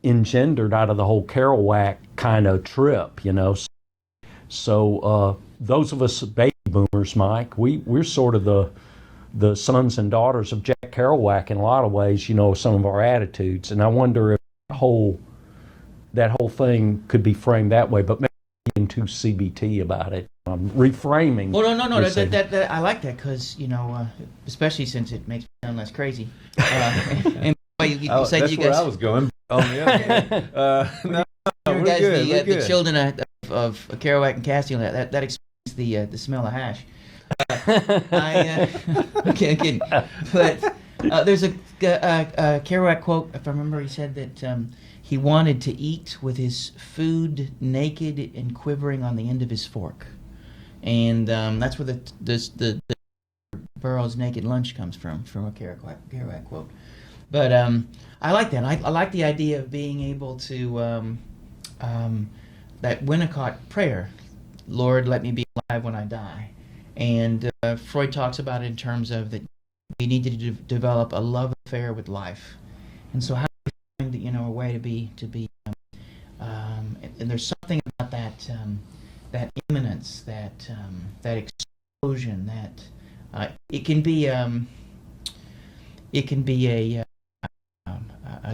engendered out of the whole Kerouac kind of trip, you know. So those of us baby boomers, Mike, we're sort of the sons and daughters of Jack Kerouac in a lot of ways, you know, some of our attitudes. And I wonder if that whole thing could be framed that way, but maybe being too CBT about it. I'm reframing.
Well, no. That I like that because, you know, especially since it makes me sound less crazy. And you said
that's
you
where
guys,
I was going. On the other hand. No,
you
we're
guys
good.
the children of Kerouac and Cassidy, that explains the smell of hash. I'm kidding. But there's a Kerouac quote, if I remember, he said that he wanted to eat with his food naked and quivering on the end of his fork. And that's where the Burroughs Naked Lunch comes from a Kerouac quote. But I like that. I like the idea of being able to, that Winnicott prayer, Lord, let me be alive when I die. And Freud talks about it in terms of that we need to develop a love affair with life. And so how do we find, you know, a way to be and there's something about that imminence, that explosion, that it can be a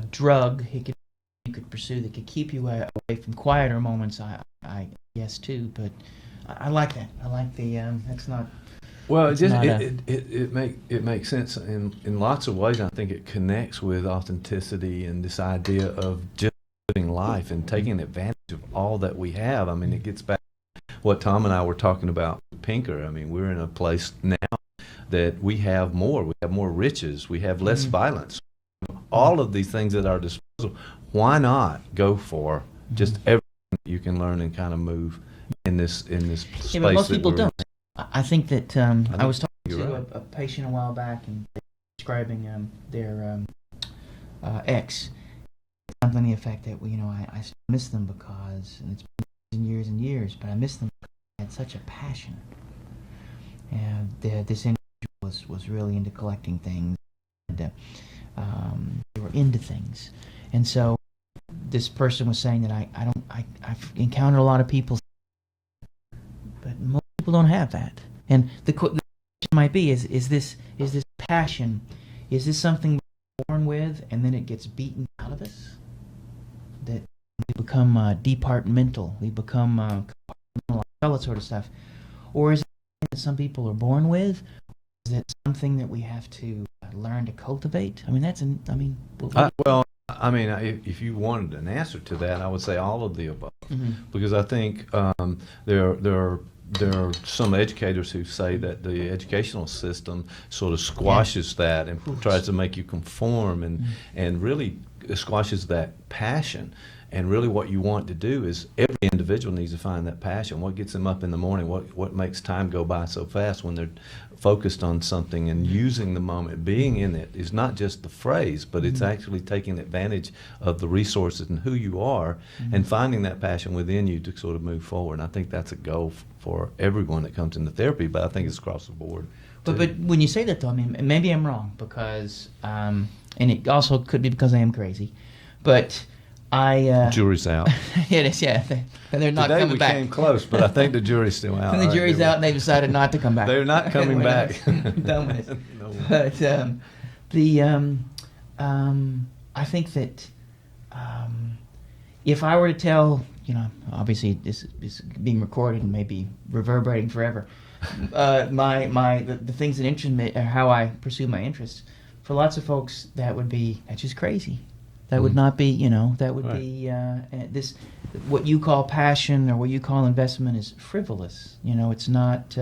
drug you could pursue that could keep you away from quieter moments. I guess too, but I like that. I like the that's not.
Well, it makes sense in lots of ways. I think it connects with authenticity and this idea of just living life and taking advantage of all that we have. I mean, it gets back to what Tom and I were talking about with Pinker. I mean, we're in a place now that we have more. We have more riches. We have less violence. All of these things at our disposal. Why not go for just everything that you can learn and kind of move in this space?
Yeah, but most
that
people
we're in?
don't. I think that I was talking
you're
to
right.
a patient a while back and describing their ex. Something to the effect that, you know, I still miss them because, and it's been years and years, but I miss them because they had such a passion. And this individual was really into collecting things. And, they were into things. And so this person was saying that I've encountered a lot of people, but most people don't have that. And the question might be, is this passion, is this something we're born with and then it gets beaten out of us? That we become departmental, we become compartmentalized, all that sort of stuff? Or is it something that some people are born with? Is it something that we have to learn to cultivate? I mean,
if you wanted an answer to that, I would say all of the above,
Mhm.
because I think there are some educators who say that the educational system sort of squashes that and tries to make you conform and really squashes that passion. And really what you want to do is every individual needs to find that passion. What gets them up in the morning? What makes time go by so fast when they're focused on something and using the moment, being in it is not just the phrase, but it's actually taking advantage of the resources and who you are and finding that passion within you to sort of move forward. And I think that's a goal for everyone that comes into therapy, but I think it's across the board.
But when you say that, though, I mean, maybe I'm wrong because, and it also could be because I am crazy, but
Jury's out.
It is, yeah. They're not
Today
coming
we
back.
came close, but I think the jury's still out.
And the jury's out, and they decided not to come back.
They're not coming
We're
back.
done with it.
No.
But I think that if I were to tell, you know, obviously this is being recorded and maybe reverberating forever, the things that interest me, or how I pursue my interests, for lots of folks that's just crazy. That would not be, you know, that would be this, what you call passion or what you call investment is frivolous. You know, it's not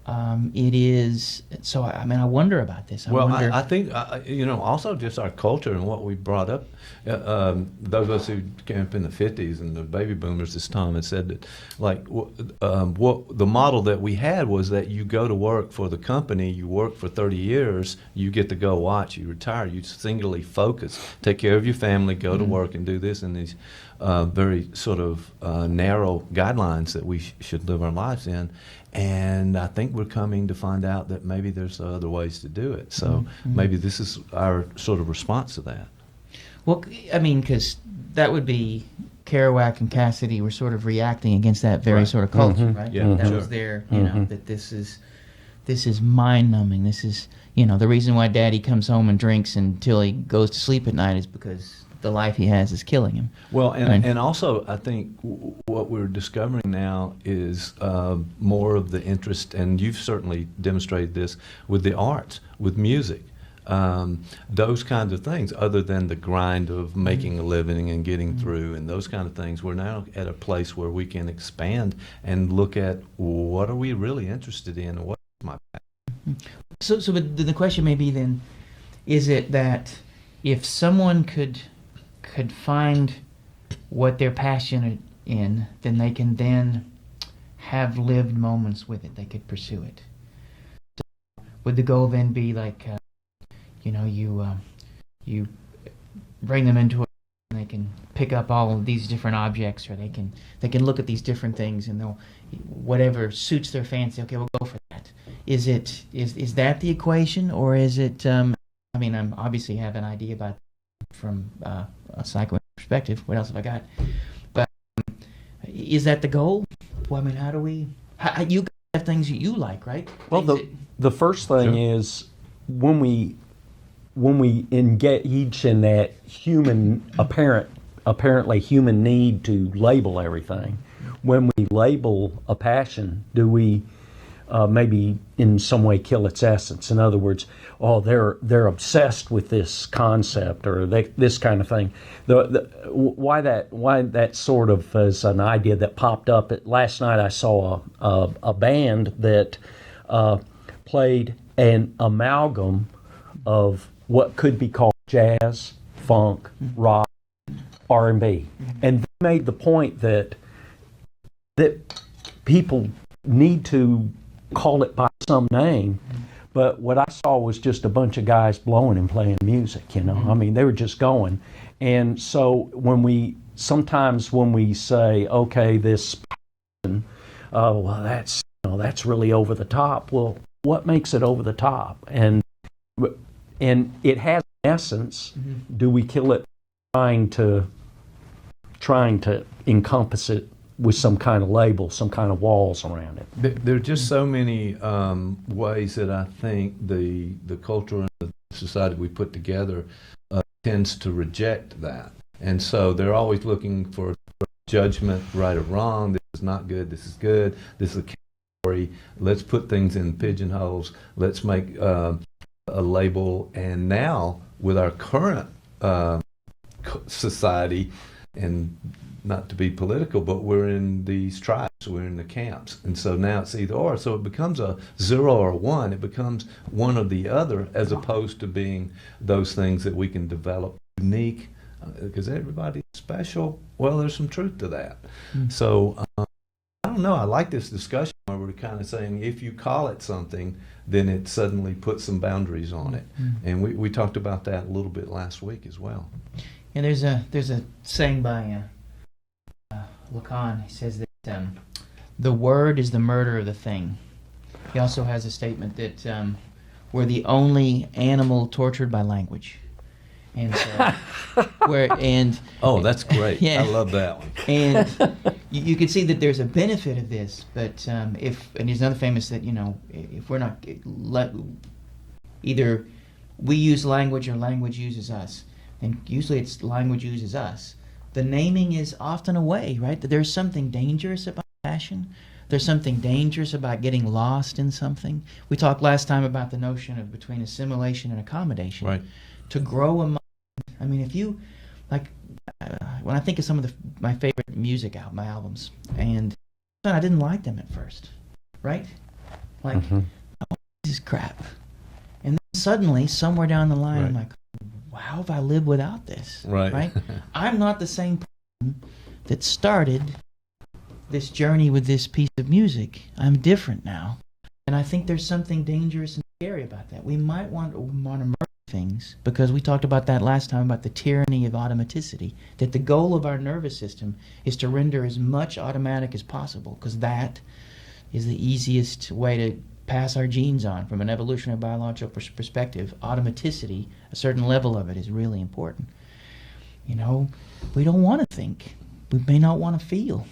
It is so. I mean, I wonder about this.
Well,
wonder,
I think, also just our culture and what we brought up. Those of us who came up in the 50s and the baby boomers this time had said that, like, what the model that we had was that you go to work for the company, you work for 30 years, you get to go watch, you retire, you singularly focus, take care of your family, go to work and do this in these very sort of narrow guidelines that we should live our lives in. And I think we're coming to find out that maybe there's other ways to do it. So maybe this is our sort of response to that.
well, I mean, because that would be Kerouac and Cassidy were sort of reacting against that very
Right.
sort of culture, right?
Yeah,
that
sure.
was their, that this is mind numbing. This is, the reason why Daddy comes home and drinks until he goes to sleep at night is because the life he has is killing him.
Well,
Right.
and also I think what we're discovering now is more of the interest, and you've certainly demonstrated this with the arts, with music, those kinds of things, other than the grind of making a living and getting through and those kind of things. We're now at a place where we can expand and look at what are we really interested in and what is my passion.
So but the question may be then, is it that if someone could find what they're passionate in, then they can then have lived moments with it. They could pursue it. So would the goal then be like, you bring them into it, and they can pick up all of these different objects, or they can look at these different things, and they'll whatever suits their fancy. Okay, we'll go for that. Is that the equation, or is it? I mean, I'm obviously have an idea about from a psycho perspective. What else have I got? But is that the goal? Well, I mean, how do we? You guys have things that you like, right?
Well,
Things
the first thing is when we engage in that apparently human need to label everything. When we label a passion, do we maybe in some way kill its essence? In other words, they're obsessed with this concept or this kind of thing. Why that sort of is an idea that popped up. Last night I saw a band that played an amalgam of what could be called jazz, funk, rock, R&B, and they made the point that people need to call it by some name. But what I saw was just a bunch of guys blowing and playing music, I mean, they were just going. And so sometimes when we say, okay, this passion, well, that's really over the top. Well, what makes it over the top? And it has an essence. Do we kill it trying to encompass it with some kind of label, some kind of walls around it?
There are just so many ways that I think the culture and the society we put together tends to reject that. And so they're always looking for judgment, right or wrong. This is not good, this is good, this is a category. Let's put things in pigeonholes. Let's make a label. And now with our current society, and not to be political, but we're in these tribes, we're in the camps. And so now it's either or. So it becomes a 0 or 1. It becomes one or the other, as opposed to being those things that we can develop unique, because everybody's special. Well, there's some truth to that. So I don't know. I like this discussion where we're kind of saying if you call it something, then it suddenly puts some boundaries on it. And we talked about that a little bit last week as well.
And there's a saying by Lacan. He says that the word is the murder of the thing. He also has a statement that we're the only animal tortured by language. And so,
Oh, that's great.
Yeah.
I love that one.
And you can see that there's a benefit of this, but and there's another famous that, if we're not, either we use language or language uses us, and usually it's language uses us. The naming is often a way, right? That there's something dangerous about passion. There's something dangerous about getting lost in something. We talked last time about the notion of between assimilation and accommodation.
Right.
To grow a mind. I mean, if you, like, when I think of some of my favorite music my albums, and I didn't like them at first, right? Like, oh, this is crap. And then suddenly, somewhere down the line, I'm
Right.
like, how have I lived without this?
Right.
I'm not the same person that started this journey with this piece of music. I'm different now. And I think there's something dangerous and scary about that. We might want to merge things, because we talked about that last time, about the tyranny of automaticity, that the goal of our nervous system is to render as much automatic as possible, because that is the easiest way to pass our genes on from an evolutionary biological perspective. Automaticity, a certain level of it, is really important. You know, we don't want to think. We may not want to feel.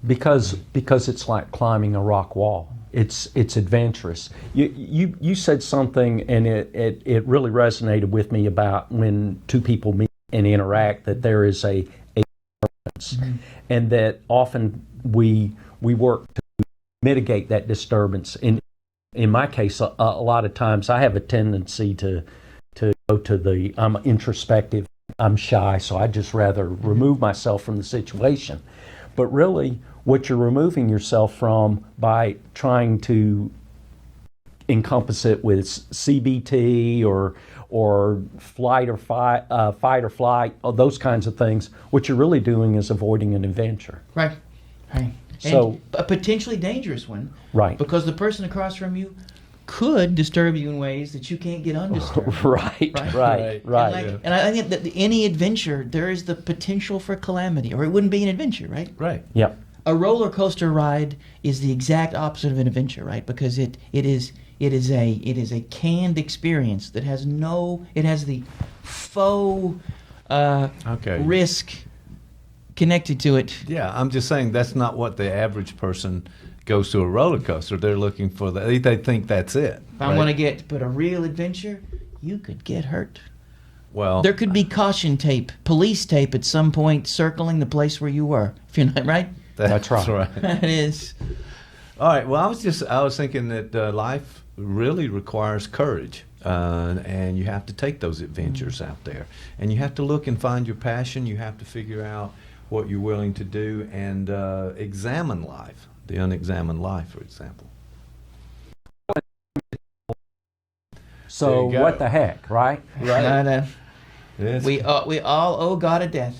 Because it's like climbing a rock wall. It's adventurous. You said something, and it really resonated with me about when two people meet and interact, that there is a disturbance, and that often we work to mitigate that disturbance. In my case, a lot of times I have a tendency to go to the I'm introspective, I'm shy, so I just rather remove myself from the situation. But really, what you're removing yourself from by trying to encompass it with CBT or fight or flight, or those kinds of things, what you're really doing is avoiding an adventure.
Right. Right.
So-
And a potentially dangerous one.
Right.
Because the person across from you could disturb you in ways that you can't get undisturbed.
Right.
And, like, and I think that any adventure, there is the potential for calamity, or it wouldn't be an adventure, right?
Right.
Yep.
A roller coaster ride is the exact opposite of an adventure, right? Because it is a canned experience that has the faux
Okay.
risk connected to it.
Yeah, I'm just saying that's not what the average person goes to a roller coaster. They're looking for they think that's it.
If I want to but a real adventure, you could get hurt.
Well,
There could be caution tape, police tape at some point circling the place where you were. If you're not right,
That's right.
it is.
All right. Well, I was thinking that life really requires courage, and you have to take those adventures out there, and you have to look and find your passion. You have to figure out what you're willing to do, and examine life, the unexamined life, for example.
So
There you go.
what the heck, right?
But,
Yes.
we all owe God a death.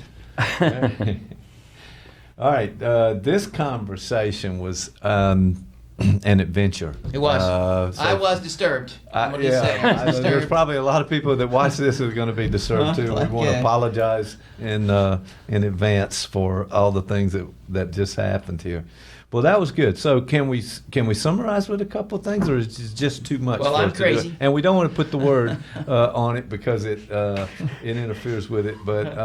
All right. This conversation was an adventure.
It was.
So
I was disturbed. I'm gonna just say, I was
there's
disturbed.
probably a lot of people that watch this who are going to be disturbed too. We want to
Yeah.
apologize in advance for all the things that just happened here. Well, that was good. So can we summarize with a couple of things, or is it just too much?
Well,
for
I'm
us to do it?
crazy.
And we don't want to put the word on it because it interferes with it. But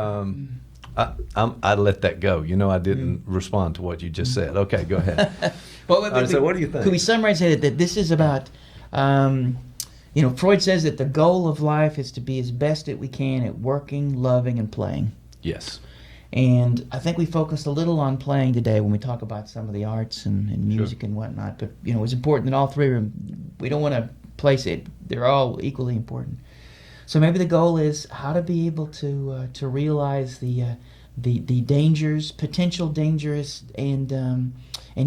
I'd let that go. You know, I didn't respond to what you just said. Okay, go ahead.
Well,
so what do you think?
Could we summarize it that this is about, Freud says that the goal of life is to be as best that we can at working, loving, and playing.
Yes.
And I think we focused a little on playing today when we talk about some of the arts and music and whatnot. But, it's important that all three of them, we don't want to place it. They're all equally important. So maybe the goal is how to be able to realize the dangers, potential dangers, and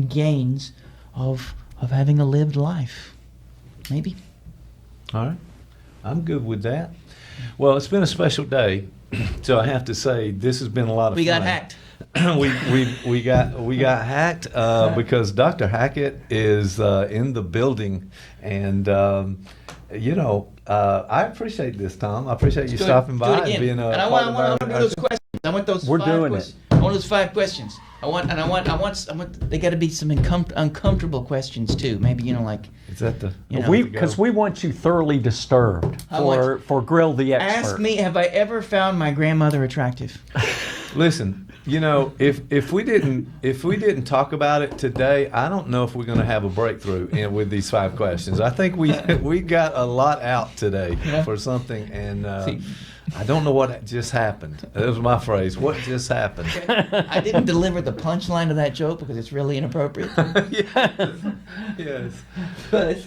gains of having a lived life. Maybe.
All right. I'm good with that. Well, it's been a special day, so I have to say this has been a lot of fun.
We got hacked.
we got hacked because Dr. Hackett is in the building, and I appreciate this, Tom. I appreciate you stopping by and being a
and I
part
want
of
to
our-
do those questions. I want those.
We're
five
doing it.
questions. I want those 5 questions. I want. They got to be some uncomfortable questions too. Maybe like.
Is that the?
You know,
Because we want you thoroughly disturbed
I want-
for Grill the Expert.
Ask me, have I ever found my grandmother attractive?
Listen, if we didn't talk about it today, I don't know if we're going to have a breakthrough with these 5 questions. I think we got a lot out today for something, and
See.
I don't know what just happened. That was my phrase. What just happened?
I didn't deliver the punchline of that joke because it's really inappropriate.
Yes.
But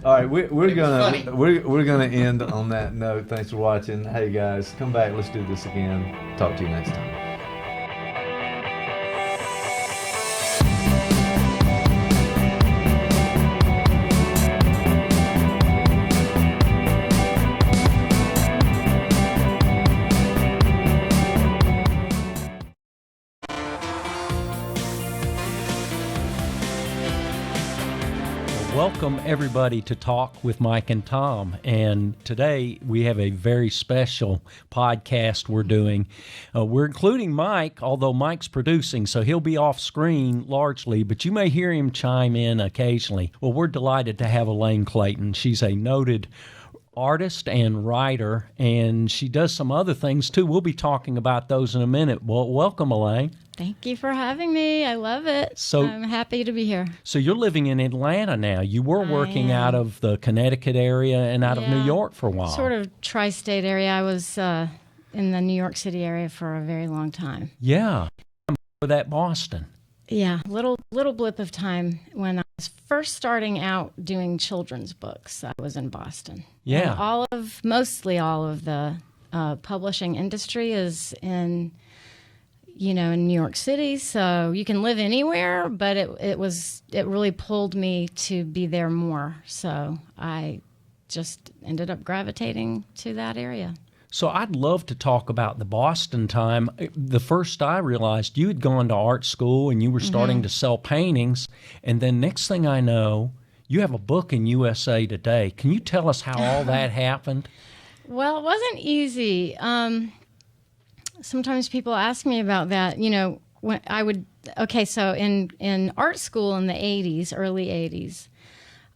All right, we're
It was
gonna
funny.
we're gonna end on that note. Thanks for watching. Hey guys, come back. Let's do this again. Talk to you next time.
Welcome, everybody, to Talk with Mike and Tom. And today we have a very special podcast we're doing. We're including Mike, although Mike's producing, so he'll be off screen largely, but you may hear him chime in occasionally. Well, we're delighted to have Elaine Clayton. She's a noted artist and writer, and she does some other things too. We'll be talking about those in a minute. Well, welcome, Elaine.
Thank you for having me. I love it.
So-
I'm happy to be here.
So you're living in Atlanta now. You were working
am.
out of the Connecticut area and out of New
Yeah.
York for a while.
Sort of tri-state area. I was in the New York City area for a very long time.
Yeah. For that Boston.
Yeah, little blip of time when I was first starting out doing children's books. I was in Boston.
Yeah.
And mostly all of the publishing industry is in New York City, so you can live anywhere, but it really pulled me to be there more. So I just ended up gravitating to that area.
So I'd love to talk about the Boston time. The first I realized you had gone to art school and you were starting to sell paintings, and then next thing I know, you have a book in USA Today. Can you tell us how all that happened?
Well, it wasn't easy. Sometimes people ask me about that. When I would, so in art school in the 80s, early 80s,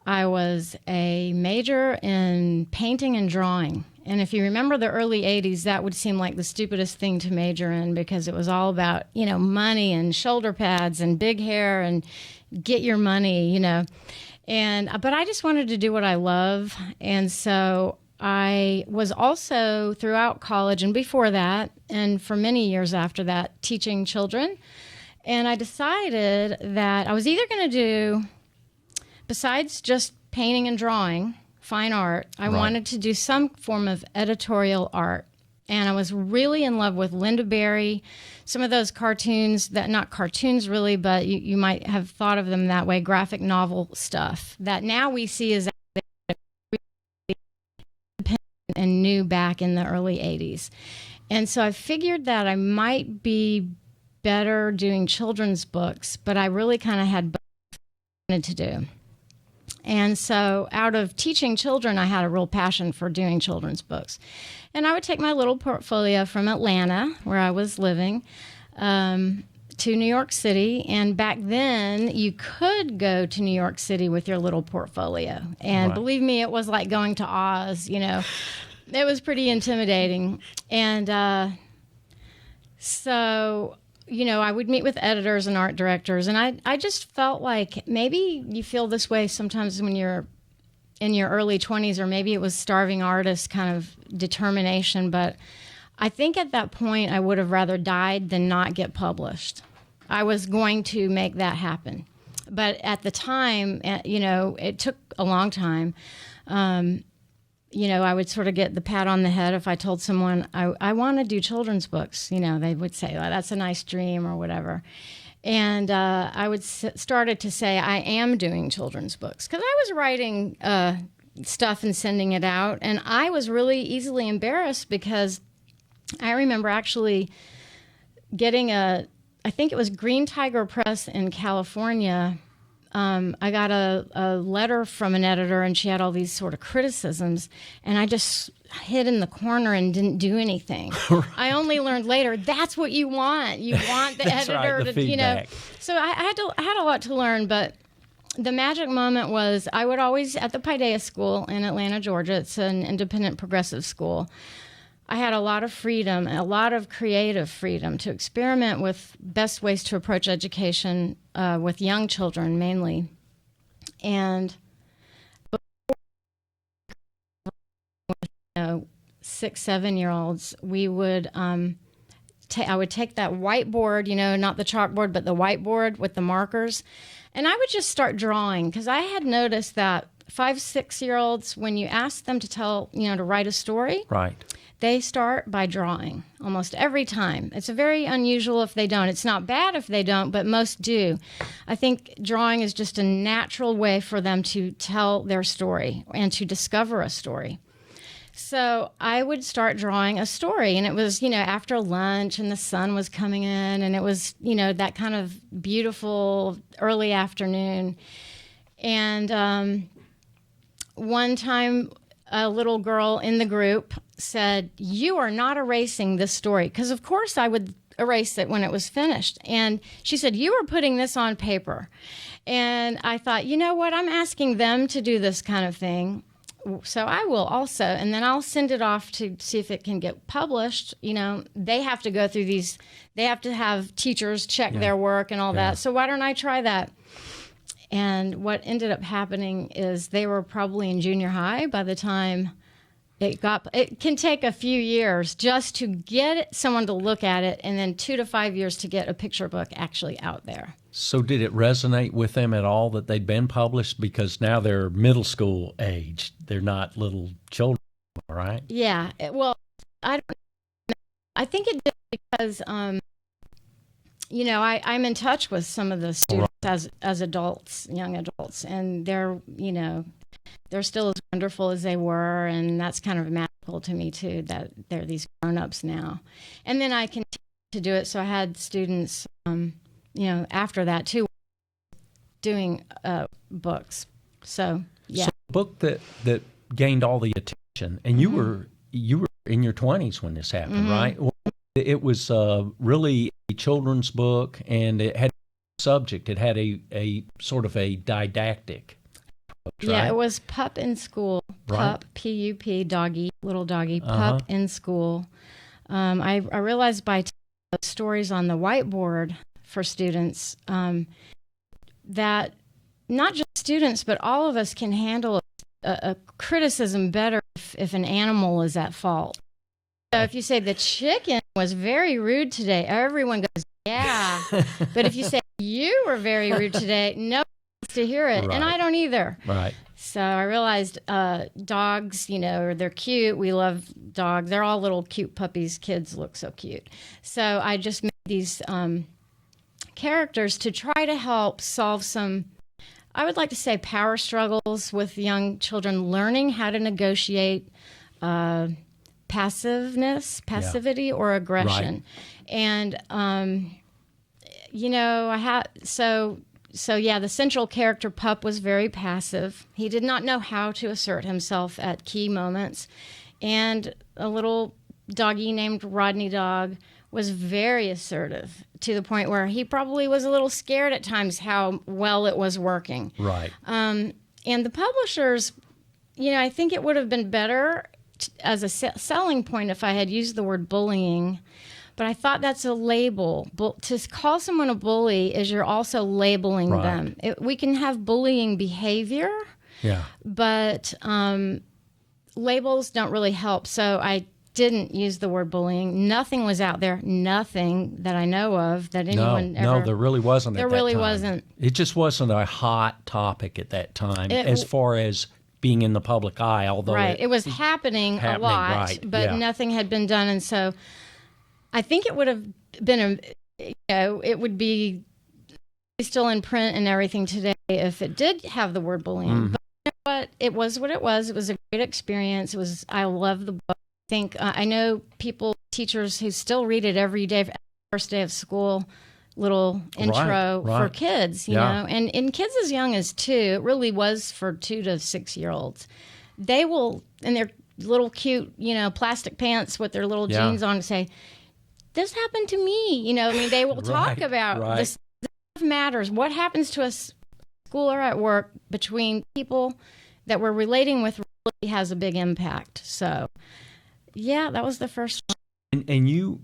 I was a major in painting and drawing. And if you remember the early 80s, that would seem like the stupidest thing to major in because it was all about, money and shoulder pads and big hair and get your money, but I just wanted to do what I love. And so I was also throughout college and before that, and for many years after that, teaching children. And I decided that I was either going to do, besides just painting and drawing, fine art, I wanted to do some form of editorial art. And I was really in love with Linda Berry, some of those cartoons, that not cartoons really, but you might have thought of them that way, graphic novel stuff that now we see as and new back in the early 80s. And so I figured that I might be better doing children's books, but I really kind of had both I wanted to do. And so out of teaching children, I had a real passion for doing children's books. And I would take my little portfolio from Atlanta, where I was living, to New York City. And back then, you could go to New York City with your little portfolio. And believe me, it was like going to Oz, It was pretty intimidating. And so I would meet with editors and art directors, and I just felt like maybe you feel this way sometimes when you're in your early 20s, or maybe it was starving artist kind of determination, but I think at that point I would have rather died than not get published. I was going to make that happen. But at the time, it took a long time. I would sort of get the pat on the head if I told someone I want to do children's books. They would say, oh, that's a nice dream or whatever. And I would started to say I am doing children's books because I was writing stuff and sending it out. And I was really easily embarrassed because I remember actually getting I think it was Green Tiger Press in California. I got a letter from an editor, and she had all these sort of criticisms, and I just hid in the corner and didn't do anything. I only learned later that's what you want. You want the
That's
editor
right, the
to,
feedback.
So I had a lot to learn, but the magic moment was I would always, at the Paideia School in Atlanta, Georgia, it's an independent progressive school, I had a lot of freedom, a lot of creative freedom to experiment with best ways to approach education with young children mainly. And 6, 7-year-olds, we would I would take that whiteboard, not the chalkboard, but the whiteboard with the markers, and I would just start drawing because I had noticed that 5, 6-year-olds, when you ask them to to write a story,
Right.
they start by drawing almost every time. It's very unusual if they don't. It's not bad if they don't, but most do. I think drawing is just a natural way for them to tell their story and to discover a story. So I would start drawing a story, and it was, after lunch and the sun was coming in, and it was, that kind of beautiful early afternoon. And one time, a little girl in the group said, "You are not erasing this story," because of course I would erase it when it was finished. And she said, "You are putting this on paper." And I thought, you know what? I'm asking them to do this kind of thing, so I will also. And then I'll send it off to see if it can get published. You know, they have to go through these. They have to have teachers check their work and all that. So why don't I try that? And what ended up happening is they were probably in junior high by the time it can take a few years just to get someone to look at it, and then 2 to 5 years to get a picture book actually out there.
So did it resonate with them at all that they'd been published? Because now they're middle school age. They're not little children, right?
Yeah. Well, I think it did because, you know, I'm in touch with some of the students as adults, young adults, and they're, you know, they're still as wonderful as they were, and that's kind of magical to me too, that they're these grown-ups now. And then I continued to do it, so I had students, you know, after that too, doing books. So yeah.
So the book that gained all the attention, and you were in your 20s when this happened, right? Well, it was really a children's book, and it had a subject. It had a sort of a didactic. Right?
Yeah, it was Pup in School. Pup, P-U-P, doggy, little doggy, Pup in School. I realized by telling stories on the whiteboard for students that not just students, but all of us can handle a criticism better if an animal is at fault. So if you say the chicken was very rude today, everyone goes, yeah. But if you say you were very rude today, no one wants to hear it. Right. And I don't either. Right. So I realized dogs, you know, they're cute. We love dogs. They're all little cute puppies. Kids look so cute. So I just made these characters to try to help solve some, I would like to say, power struggles with young children, learning how to negotiate passivity or aggression. Right. And, you know, so yeah, the central character Pup was very passive. He did not know how to assert himself at key moments. And a little doggy named Rodney Dog was very assertive, to the point where he probably was a little scared at times how well it was working. Right. And the publishers, you know, I think it would have been better as a selling point if I had used the word bullying, but I thought that's a label. To call someone a bully is you're also labeling them. We can have bullying behavior, but labels don't really help. So I didn't use the word bullying. Nothing was out there, nothing that I know of that anyone ever... No,
there really wasn't at that time.
There really wasn't.
It just wasn't a hot topic at that time as far as being in the public eye, although... Right,
it was happening a lot, but nothing had been done. And so I think it would have been, you know, it would be still in print and everything today if it did have the word bullying. But you know what? It was what it was. It was a great experience. I love the book. I think I know teachers who still read it every day, first day of school, little intro for kids, you know, and kids as young as 2, it really was for 2 to 6 year olds. They will, in their little cute, you know, plastic pants with their little jeans on, say, this happened to me. You know, I mean, they will talk about this matters. What happens to us at school or at work between people that we're relating with really has a big impact. So, yeah, that was the first one.
And you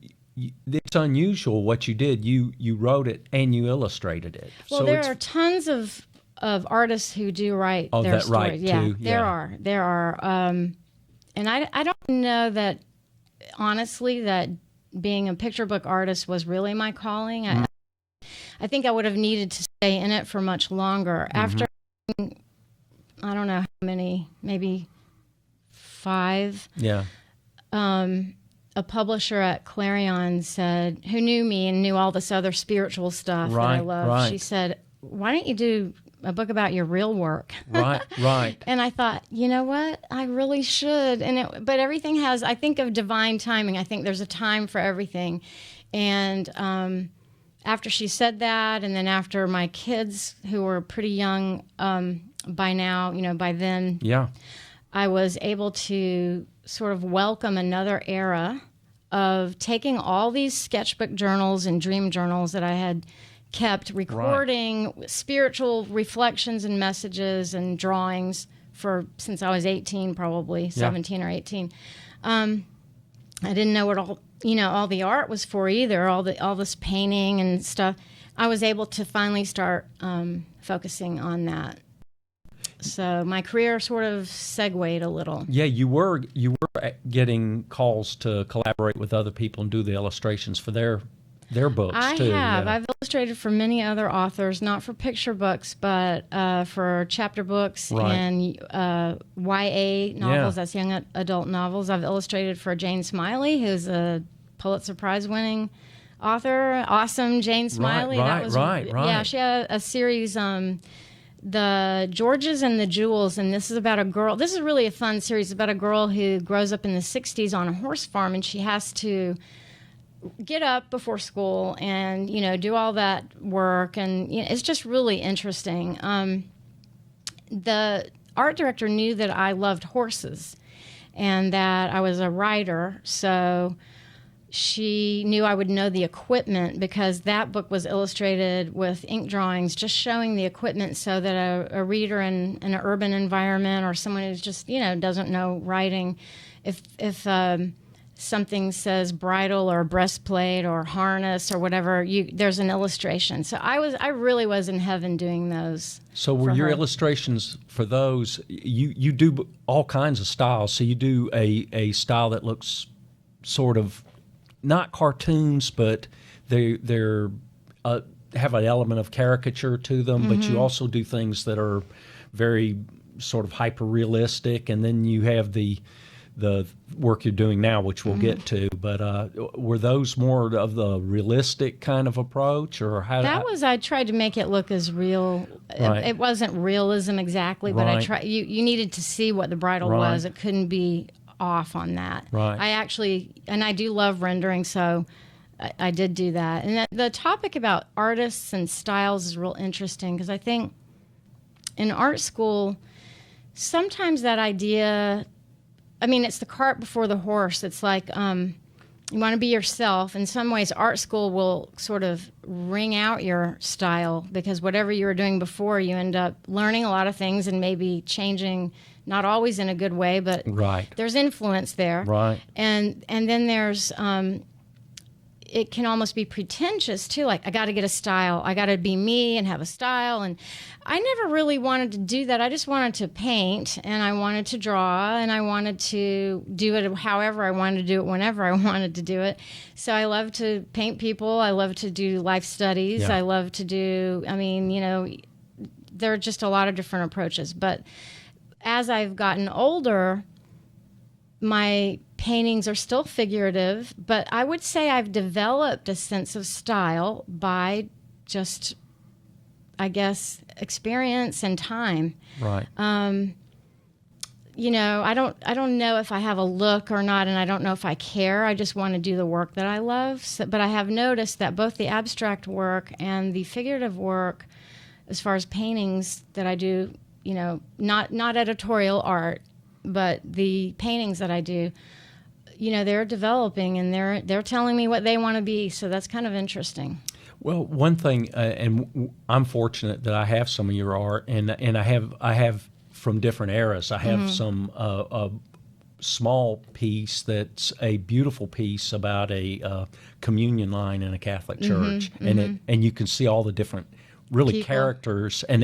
it's unusual what you did. You wrote it and you illustrated it.
Well, so there are tons of artists who do write their stories.
Right too.
There are. And I don't know that, honestly, that being a picture book artist was really my calling. I think I would have needed to stay in it for much longer. After, I don't know how many, maybe 5. Yeah. A publisher at Clarion said, who knew me and knew all this other spiritual stuff that I love, she said, why don't you do a book about your real work? Right. And I thought, you know what? I really should. But everything has, I think of divine timing. I think there's a time for everything. And after she said that, and then after my kids, who were pretty young by now, by then,
Yeah.
I was able to sort of welcome another era of taking all these sketchbook journals and dream journals that I had kept, recording spiritual reflections and messages and drawings since I was 18, probably 17 or 18. I didn't know what all the art was for either, all this painting and stuff. I was able to finally start focusing on that. So my career sort of segued a little.
Yeah, you were getting calls to collaborate with other people and do the illustrations for their books
I
too.
have.
Yeah.
I've illustrated for many other authors, not for picture books, but for chapter books and YA novels. That's young adult novels. I've illustrated for Jane Smiley, who's a Pulitzer Prize winning author. Awesome, Jane Smiley.
Right.
Yeah, she had a series. The Georges and the Jewels, and this is about a girl. This is really a fun series about a girl who grows up in the 60s on a horse farm, and she has to get up before school and, do all that work. And it's just really interesting. The art director knew that I loved horses and that I was a rider, so she knew I would know the equipment, because that book was illustrated with ink drawings, just showing the equipment so that a reader in an urban environment or someone who's just, doesn't know writing, if something says bridle or breastplate or harness or whatever, there's an illustration. So I really was in heaven doing those.
So were your
her.
illustrations for those, you do all kinds of styles. So you do a style that looks sort of not cartoons, but they're have an element of caricature to them, but you also do things that are very sort of hyper realistic, and then you have the work you're doing now, which we'll get to. But were those more of the realistic kind of approach, or how?
I tried to make it look as real.
Right.
It wasn't realism exactly, but I
Right.
tried. You needed to see what the bridle
Right.
was. It couldn't be off on that.
Right.
I do love rendering, so I did do that. And the topic about artists and styles is real interesting, because I think in art school, sometimes that idea, it's the cart before the horse. It's like you want to be yourself. In some ways, art school will sort of wring out your style, because whatever you were doing before, you end up learning a lot of things and maybe changing, not always in a good way, but
Right.
there's influence there.
Right.
And then there's it can almost be pretentious too. Like, I got to get a style. I got to be me and have a style. And I never really wanted to do that. I just wanted to paint, and I wanted to draw, and I wanted to do it however I wanted to do it, whenever I wanted to do it. So I love to paint people. I love to do life studies.
Yeah.
I love to do, there are just a lot of different approaches. But as I've gotten older, my paintings are still figurative, but I would say I've developed a sense of style by just, I guess, experience and time.
Right.
I don't know if I have a look or not, and I don't know if I care. I just want to do the work that I love. But I have noticed that both the abstract work and the figurative work, as far as paintings that I do, not editorial art, but the paintings that I do, they're developing, and they're telling me what they want to be. So that's kind of interesting.
Well, one thing, I'm fortunate that I have some of your art, and I have from different eras. I have some a small piece that's a beautiful piece about a communion line in a Catholic church, and you can see all the different really
People.
characters, and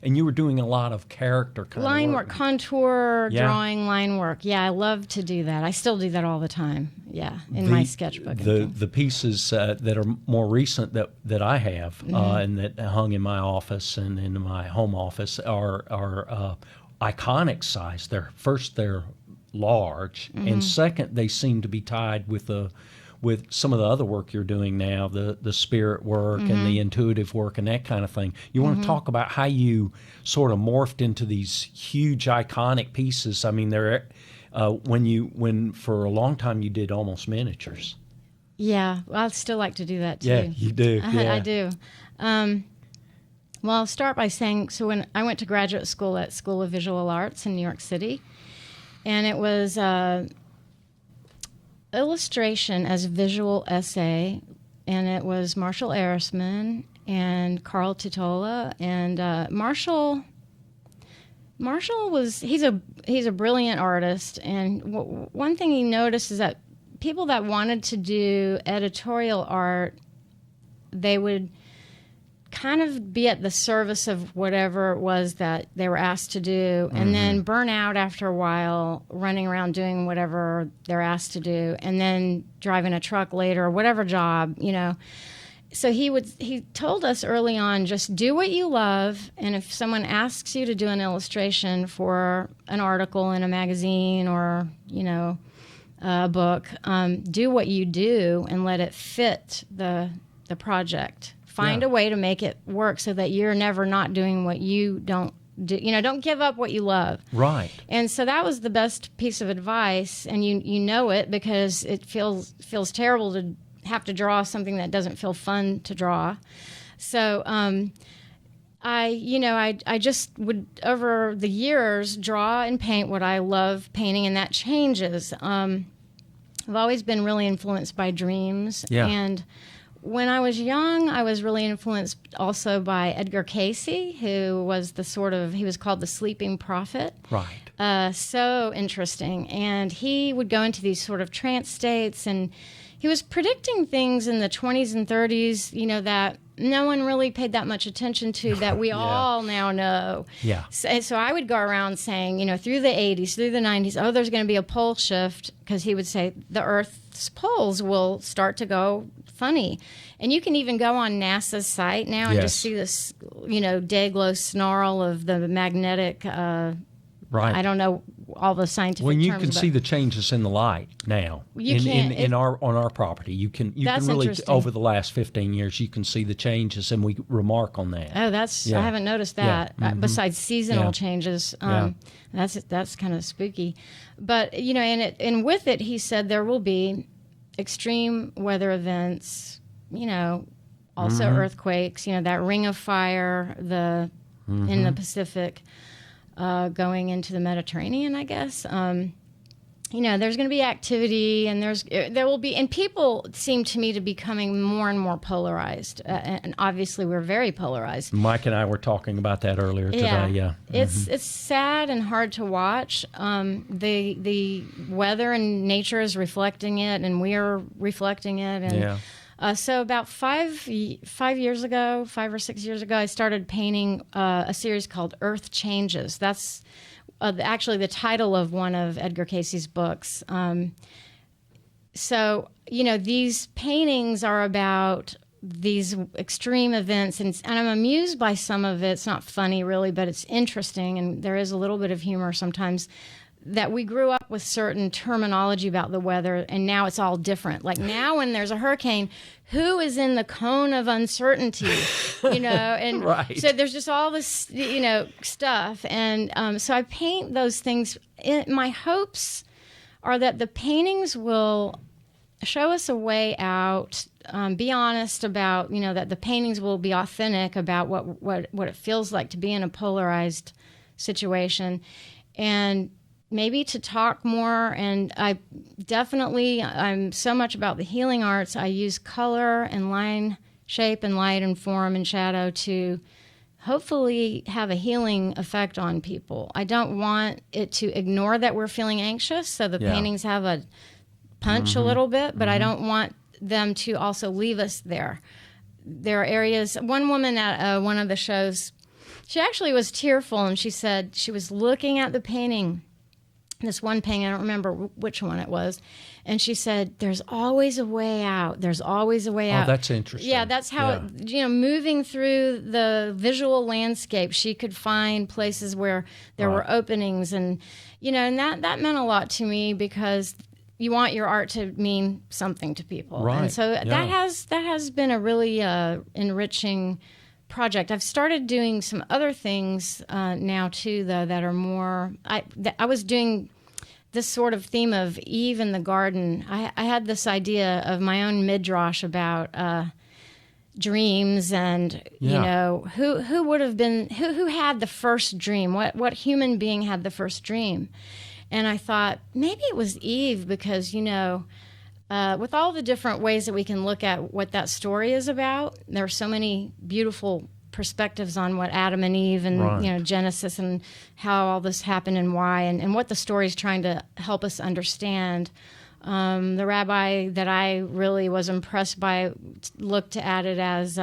you were doing a lot of character kind
Line
of
work, contour,
Yeah.
drawing, line work. Yeah, I love to do that. I still do that all the time. Yeah, in my sketchbook. and things.
The pieces that are more recent that I have and that hung in my office and in my home office are iconic size. They're large, and second, they seem to be tied with some of the other work you're doing now, the spirit work and the intuitive work and that kind of thing. You want to talk about how you sort of morphed into these huge iconic pieces. I mean, they're when for a long time you did almost miniatures.
Yeah, well, I'd still like to do that too.
Yeah, you do. Yeah.
I do. Well, I'll start by saying, so when I went to graduate school at School of Visual Arts in New York City, and it was illustration as visual essay, and it was Marshall Arisman and Carl Titola, and Marshall was he's a brilliant artist, and one thing he noticed is that people that wanted to do editorial art, they would kind of be at the service of whatever it was that they were asked to do, and then burn out after a while running around doing whatever they're asked to do, and then driving a truck later or whatever job, you know. So he told us early on, just do what you love, and if someone asks you to do an illustration for an article in a magazine or, you know, a book, do what you do and let it fit the project. Find a way to make it work so that you're never not doing what you don't do. You know, don't give up what you love.
Right.
And so that was the best piece of advice, and you know it because it feels terrible to have to draw something that doesn't feel fun to draw. So I just would over the years draw and paint what I love painting, and that changes. I've always been really influenced by dreams.
Yeah.
And when I was young, I was really influenced also by Edgar Cayce, who was he was called the Sleeping Prophet.
Right.
So interesting. And he would go into these sort of trance states, and he was predicting things in the 20s and 30s, you know, that no one really paid that much attention to that we all now know.
Yeah.
So I would go around saying, you know, through the 80s, through the 90s, oh, there's going to be a pole shift, because he would say the Earth's poles will start to go funny. And you can even go on NASA's site now and just see this, you know, day-glow snarl of the magnetic,
Right.
I don't know all the scientific
When you
terms,
can
but
see the changes in the light now
You can.
on our property, you can
That's
really
interesting.
over the last 15 years you can see the changes, and we remark on that.
Oh, I
Yeah.
haven't noticed
Yeah.
that. Besides seasonal
Yeah.
changes,
Yeah.
that's kind of spooky. But you know, and with it, he said there will be extreme weather events. You know, also earthquakes. You know, that Ring of Fire, in the Pacific, going into the Mediterranean, I guess. You know, there's going to be activity, and there will be, and people seem to me to be becoming more and more polarized, and obviously we're very polarized.
Mike and I were talking about that earlier today. Yeah.
It's sad and hard to watch. The weather and nature is reflecting it, and we are reflecting it. And so about 5 years ago, 5 or 6 years ago, I started painting a series called Earth Changes. That's actually the title of one of Edgar Cayce's books. So, you know, these paintings are about these extreme events, and I'm amused by some of it. It's not funny, really, but it's interesting, and there is a little bit of humor sometimes, that we grew up with certain terminology about the weather, and now it's all different. Like now when there's a hurricane, who is in the cone of uncertainty, you know? And
Right.
so there's just all this, you know, stuff. And so I paint those things. My hopes are that the paintings will show us a way out, be honest about, you know, that the paintings will be authentic about what it feels like to be in a polarized situation, and maybe to talk more. And I'm so much about the healing arts. I use color and line, shape and light and form and shadow to hopefully have a healing effect on people. I don't want it to ignore that we're feeling anxious, so the paintings have a punch a little bit, but I don't want them to also leave us there. There are areas, one woman at one of the shows, she actually was tearful, and she said she was looking at the painting, this one painting, I don't remember which one it was, and she said, there's always a way out. There's always a way out.
Oh, that's interesting.
Yeah, that's how, you know, moving through the visual landscape, she could find places where there were openings, and, you know, and that meant a lot to me, because you want your art to mean something to people.
Right.
And so that has been a really enriching project. I've started doing some other things now too, though, that are more. I was doing this sort of theme of Eve in the garden, I had this idea of my own midrash about dreams and who would have been who had the first dream, what human being had the first dream. And I thought maybe it was Eve, because with all the different ways that we can look at what that story is about, there are so many beautiful perspectives on what Adam and Eve and Genesis and how all this happened and why, and what the story is trying to help us understand. The rabbi that I really was impressed by looked at it as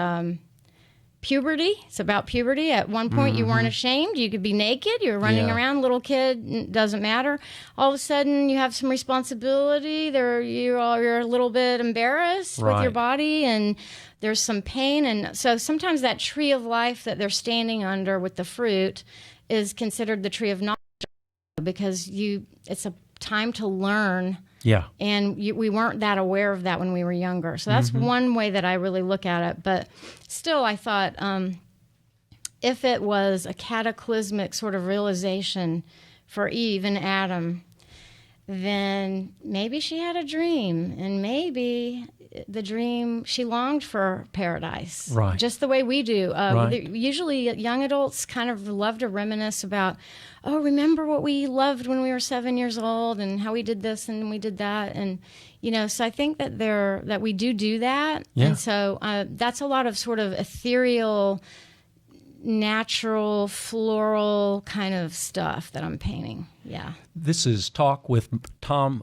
puberty. It's about puberty. At one point, you weren't ashamed. You could be naked. You were running around, little kid, doesn't matter. All of a sudden, you have some responsibility. You're a little bit embarrassed with your body, and there's some pain. And so sometimes that tree of life that they're standing under with the fruit is considered the tree of knowledge, because it's a time to learn.
Yeah.
And we weren't that aware of that when we were younger. So that's one way that I really look at it. But still, I thought if it was a cataclysmic sort of realization for Eve and Adam, then maybe she had a dream, and maybe the dream, she longed for paradise.
Right.
Just the way we do.
Right.
Usually young adults kind of love to reminisce about, remember what we loved when we were 7 years old and how we did this and we did that. And, so I think that we do that.
Yeah.
And so that's a lot of sort of ethereal, natural, floral kind of stuff that I'm painting. Yeah.
This is Talk with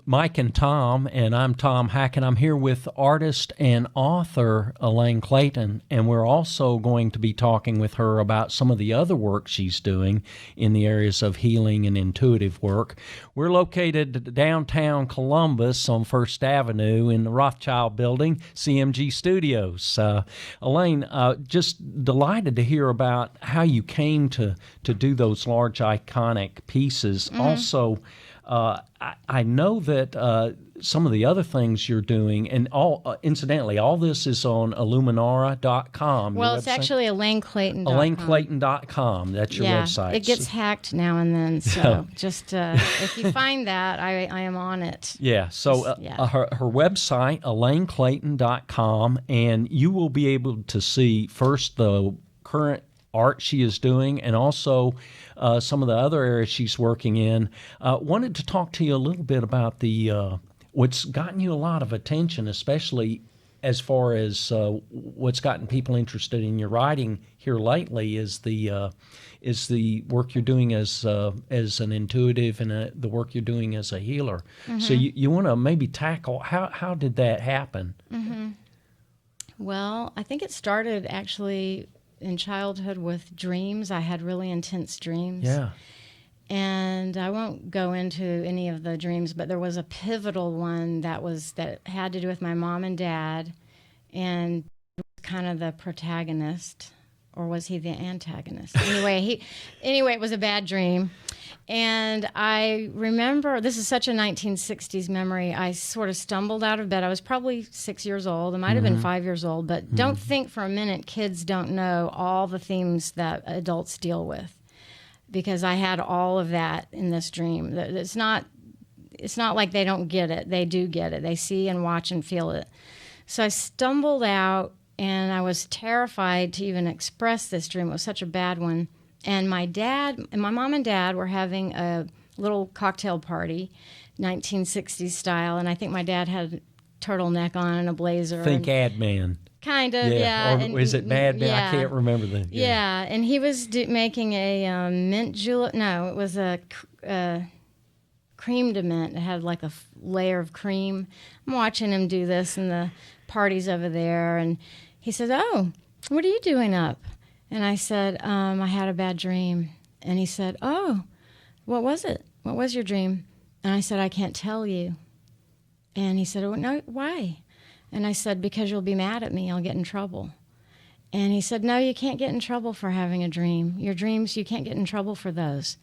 Mike and Tom, and I'm Tom Hackett. I'm here with artist and author Elaine Clayton, and we're also going to be talking with her about some of the other work she's doing in the areas of healing and intuitive work. We're located downtown Columbus on First Avenue in the Rothschild Building, CMG Studios. Elaine, just delighted to hear about how you came to do those large iconic pieces. Also, I know that some of the other things you're doing, and incidentally, all this is on Illuminara.com.
Well, it's actually ElaineClayton.com.
ElaineClayton.com. That's your website.
It gets hacked now and then, so just if you find that, I am on it.
Yeah, so her website, ElaineClayton.com, and you will be able to see first the current art she is doing, and also some of the other areas she's working in. Wanted to talk to you a little bit about the what's gotten you a lot of attention, especially as far as what's gotten people interested in your writing here lately, is the work you're doing as an intuitive and the work you're doing as a healer. So you want to maybe tackle how did that happen?
Well, I think it started actually in childhood with dreams. I had really intense dreams.
Yeah.
And I won't go into any of the dreams, but there was a pivotal one that had to do with my mom and dad, and kind of the protagonist, or was he the antagonist? Anyway, it was a bad dream. And I remember, this is such a 1960s memory, I sort of stumbled out of bed. I was probably 6 years old. I might have been 5 years old, but don't think for a minute kids don't know all the themes that adults deal with, because I had all of that in this dream. It's not like they don't get it. They do get it. They see and watch and feel it. So I stumbled out, and I was terrified to even express this dream. It was such a bad one. And my mom and dad were having a little cocktail party, 1960s style, and I think my dad had a turtleneck on and a blazer.
Think Ad Man.
Kind of, yeah.
Or is it Bad Man?
Yeah.
I can't remember the.
Yeah, and he was making a mint julep. No, it was a cream de mint. It had like a layer of cream. I'm watching him do this in the parties over there, and he said, "Oh, what are you doing up?" And I said, I had a bad dream. And he said, "Oh, what was it? What was your dream?" And I said, "I can't tell you." And he said, "Oh, no, why?" And I said, "Because you'll be mad at me. I'll get in trouble." And he said, "No, you can't get in trouble for having a dream. Your dreams, you can't get in trouble for those."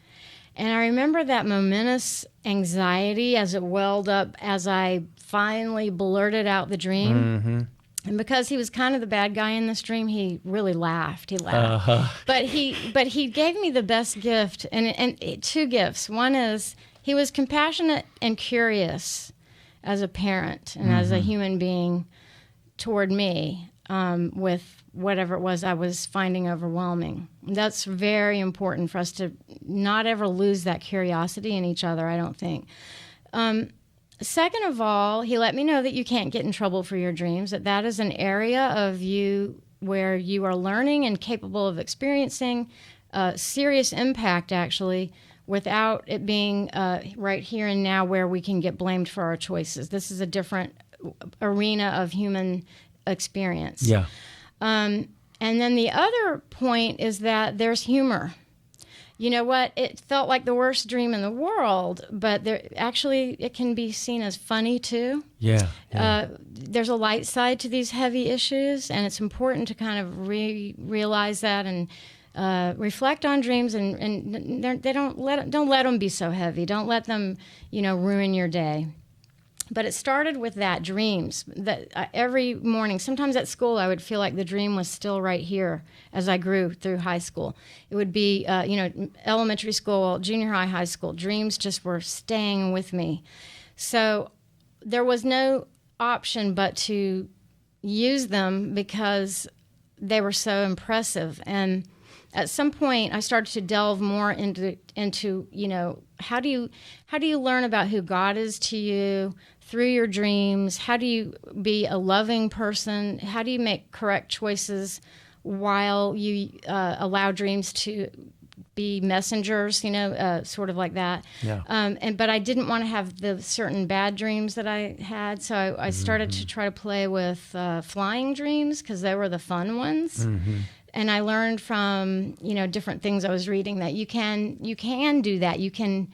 And I remember that momentous anxiety as it welled up as I finally blurted out the dream. And because he was kind of the bad guy in this dream, he really laughed. He laughed. But he gave me the best gift, and two gifts. One is he was compassionate and curious as a parent and as a human being toward me, with whatever it was I was finding overwhelming. That's very important for us to not ever lose that curiosity in each other, I don't think. Second of all, he let me know that you can't get in trouble for your dreams, that is an area of you where you are learning and capable of experiencing serious impact, actually, without it being right here and now where we can get blamed for our choices. This is a different arena of human experience.
Yeah.
And then the other point is that there's humor. You know what? It felt like the worst dream in the world, but it can be seen as funny too.
Yeah.
There's a light side to these heavy issues, and it's important to kind of realize that and reflect on dreams, and they don't let them be so heavy. Don't let them, ruin your day. But it started with that, dreams. That every morning, sometimes at school, I would feel like the dream was still right here as I grew through high school. It would be, elementary school, junior high, high school. Dreams just were staying with me. So there was no option but to use them because they were so impressive. And at some point, I started to delve more into how do you learn about who God is to you through your dreams? How do you be a loving person? How do you make correct choices while you allow dreams to be messengers? Sort of like that.
Yeah.
But I didn't want to have the certain bad dreams that I had, so I started to try to play with flying dreams because they were the fun ones.
Mm-hmm.
And I learned from different things I was reading that you can do that. You can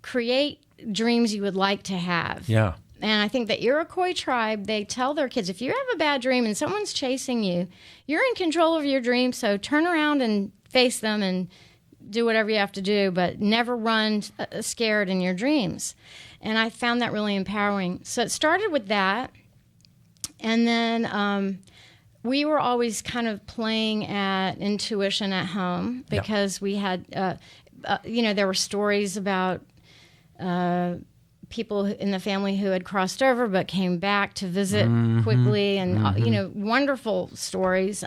create dreams you would like to have.
Yeah.
And I think the Iroquois tribe, they tell their kids, if you have a bad dream and someone's chasing you, you're in control of your dream, so turn around and face them and do whatever you have to do, but never run scared in your dreams. And I found that really empowering. So it started with that. And then we were always kind of playing at intuition at home because we had, there were stories about people in the family who had crossed over but came back to visit quickly, and wonderful stories.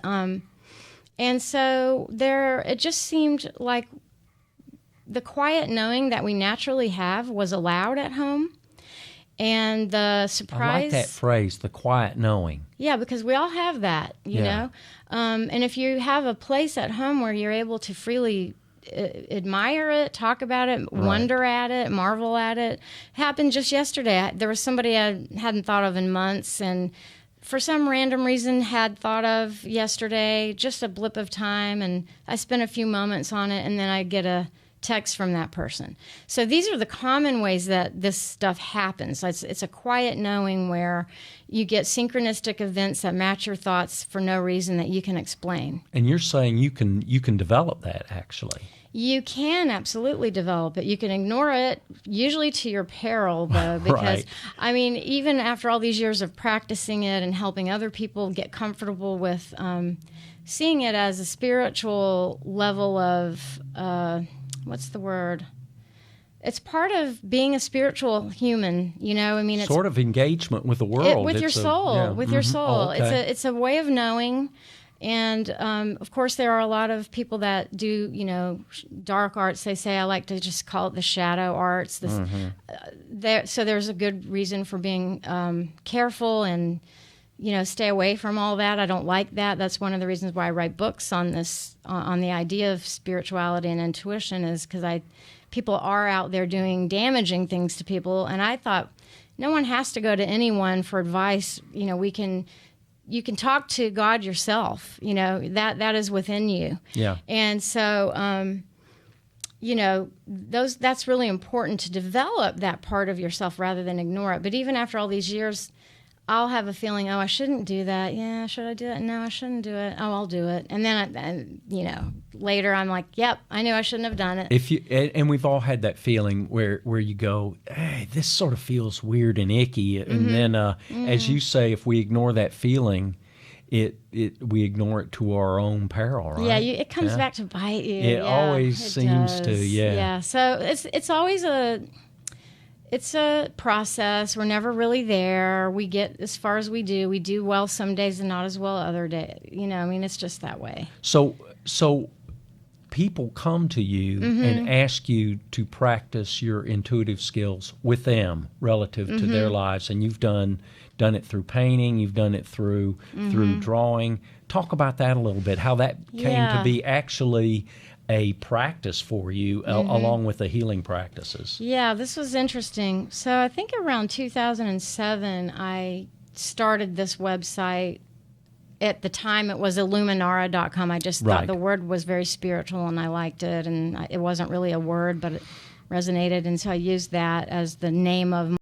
And so it just seemed like the quiet knowing that we naturally have was allowed at home, and the surprise.
I like that phrase, the quiet knowing.
Yeah, because we all have that, you know. And if you have a place at home where you're able to freely admire it, talk about it, wonder at it, marvel at it. It happened just yesterday. There was somebody I hadn't thought of in months, and for some random reason had thought of yesterday, just a blip of time, and I spent a few moments on it, and then I get a text from that person. So these are the common ways that this stuff happens. It's a quiet knowing where you get synchronistic events that match your thoughts for no reason that you can explain.
And you're saying you can develop that, actually.
You can absolutely develop it. You can ignore it, usually to your peril, though, because,
Right.
I mean, even after all these years of practicing it and helping other people get comfortable with seeing it as a spiritual level of, what's the word? It's part of being a spiritual human, you know? I mean, it's
sort of engagement with the world.
with your soul, with your soul.
Oh, okay.
It's a way of knowing. And, of course, there are a lot of people that do, dark arts. They say, I like to just call it the shadow arts. So there's a good reason for being careful and, stay away from all that. I don't like that. That's one of the reasons why I write books on this, on the idea of spirituality and intuition, is because people are out there doing damaging things to people. And I thought, no one has to go to anyone for advice. You can talk to God yourself, that is within you.
Yeah.
And so, that's really important to develop that part of yourself rather than ignore it. But even after all these years, I'll have a feeling, I shouldn't do that. Yeah, should I do it? No, I shouldn't do it. Oh, I'll do it. And then, later I'm like, yep, I knew I shouldn't have done it.
And we've all had that feeling where you go, hey, this sort of feels weird and icky. And then, as you say, if we ignore that feeling, we ignore it to our own peril, right?
Yeah, it comes
Yeah.
back to bite you.
It
Yeah,
always
it
seems to,
does.
yeah.
Yeah, so it's always a process. We're never really there. We get as far as we do. We do well some days and not as well other days. You know, I mean, it's just that way.
So people come to you and ask you to practice your intuitive skills with them relative to their lives, and you've done it through painting, you've done it through drawing. Talk about that a little bit, how that came to
Yeah.
be actually a practice for you along with the healing practices.
Yeah, this was interesting. So I think around 2007, I started this website. At the time, it was Illuminara.com. I just
Right.
thought the word was very spiritual, and I liked it. And it wasn't really a word, but it resonated. And so I used that as the name of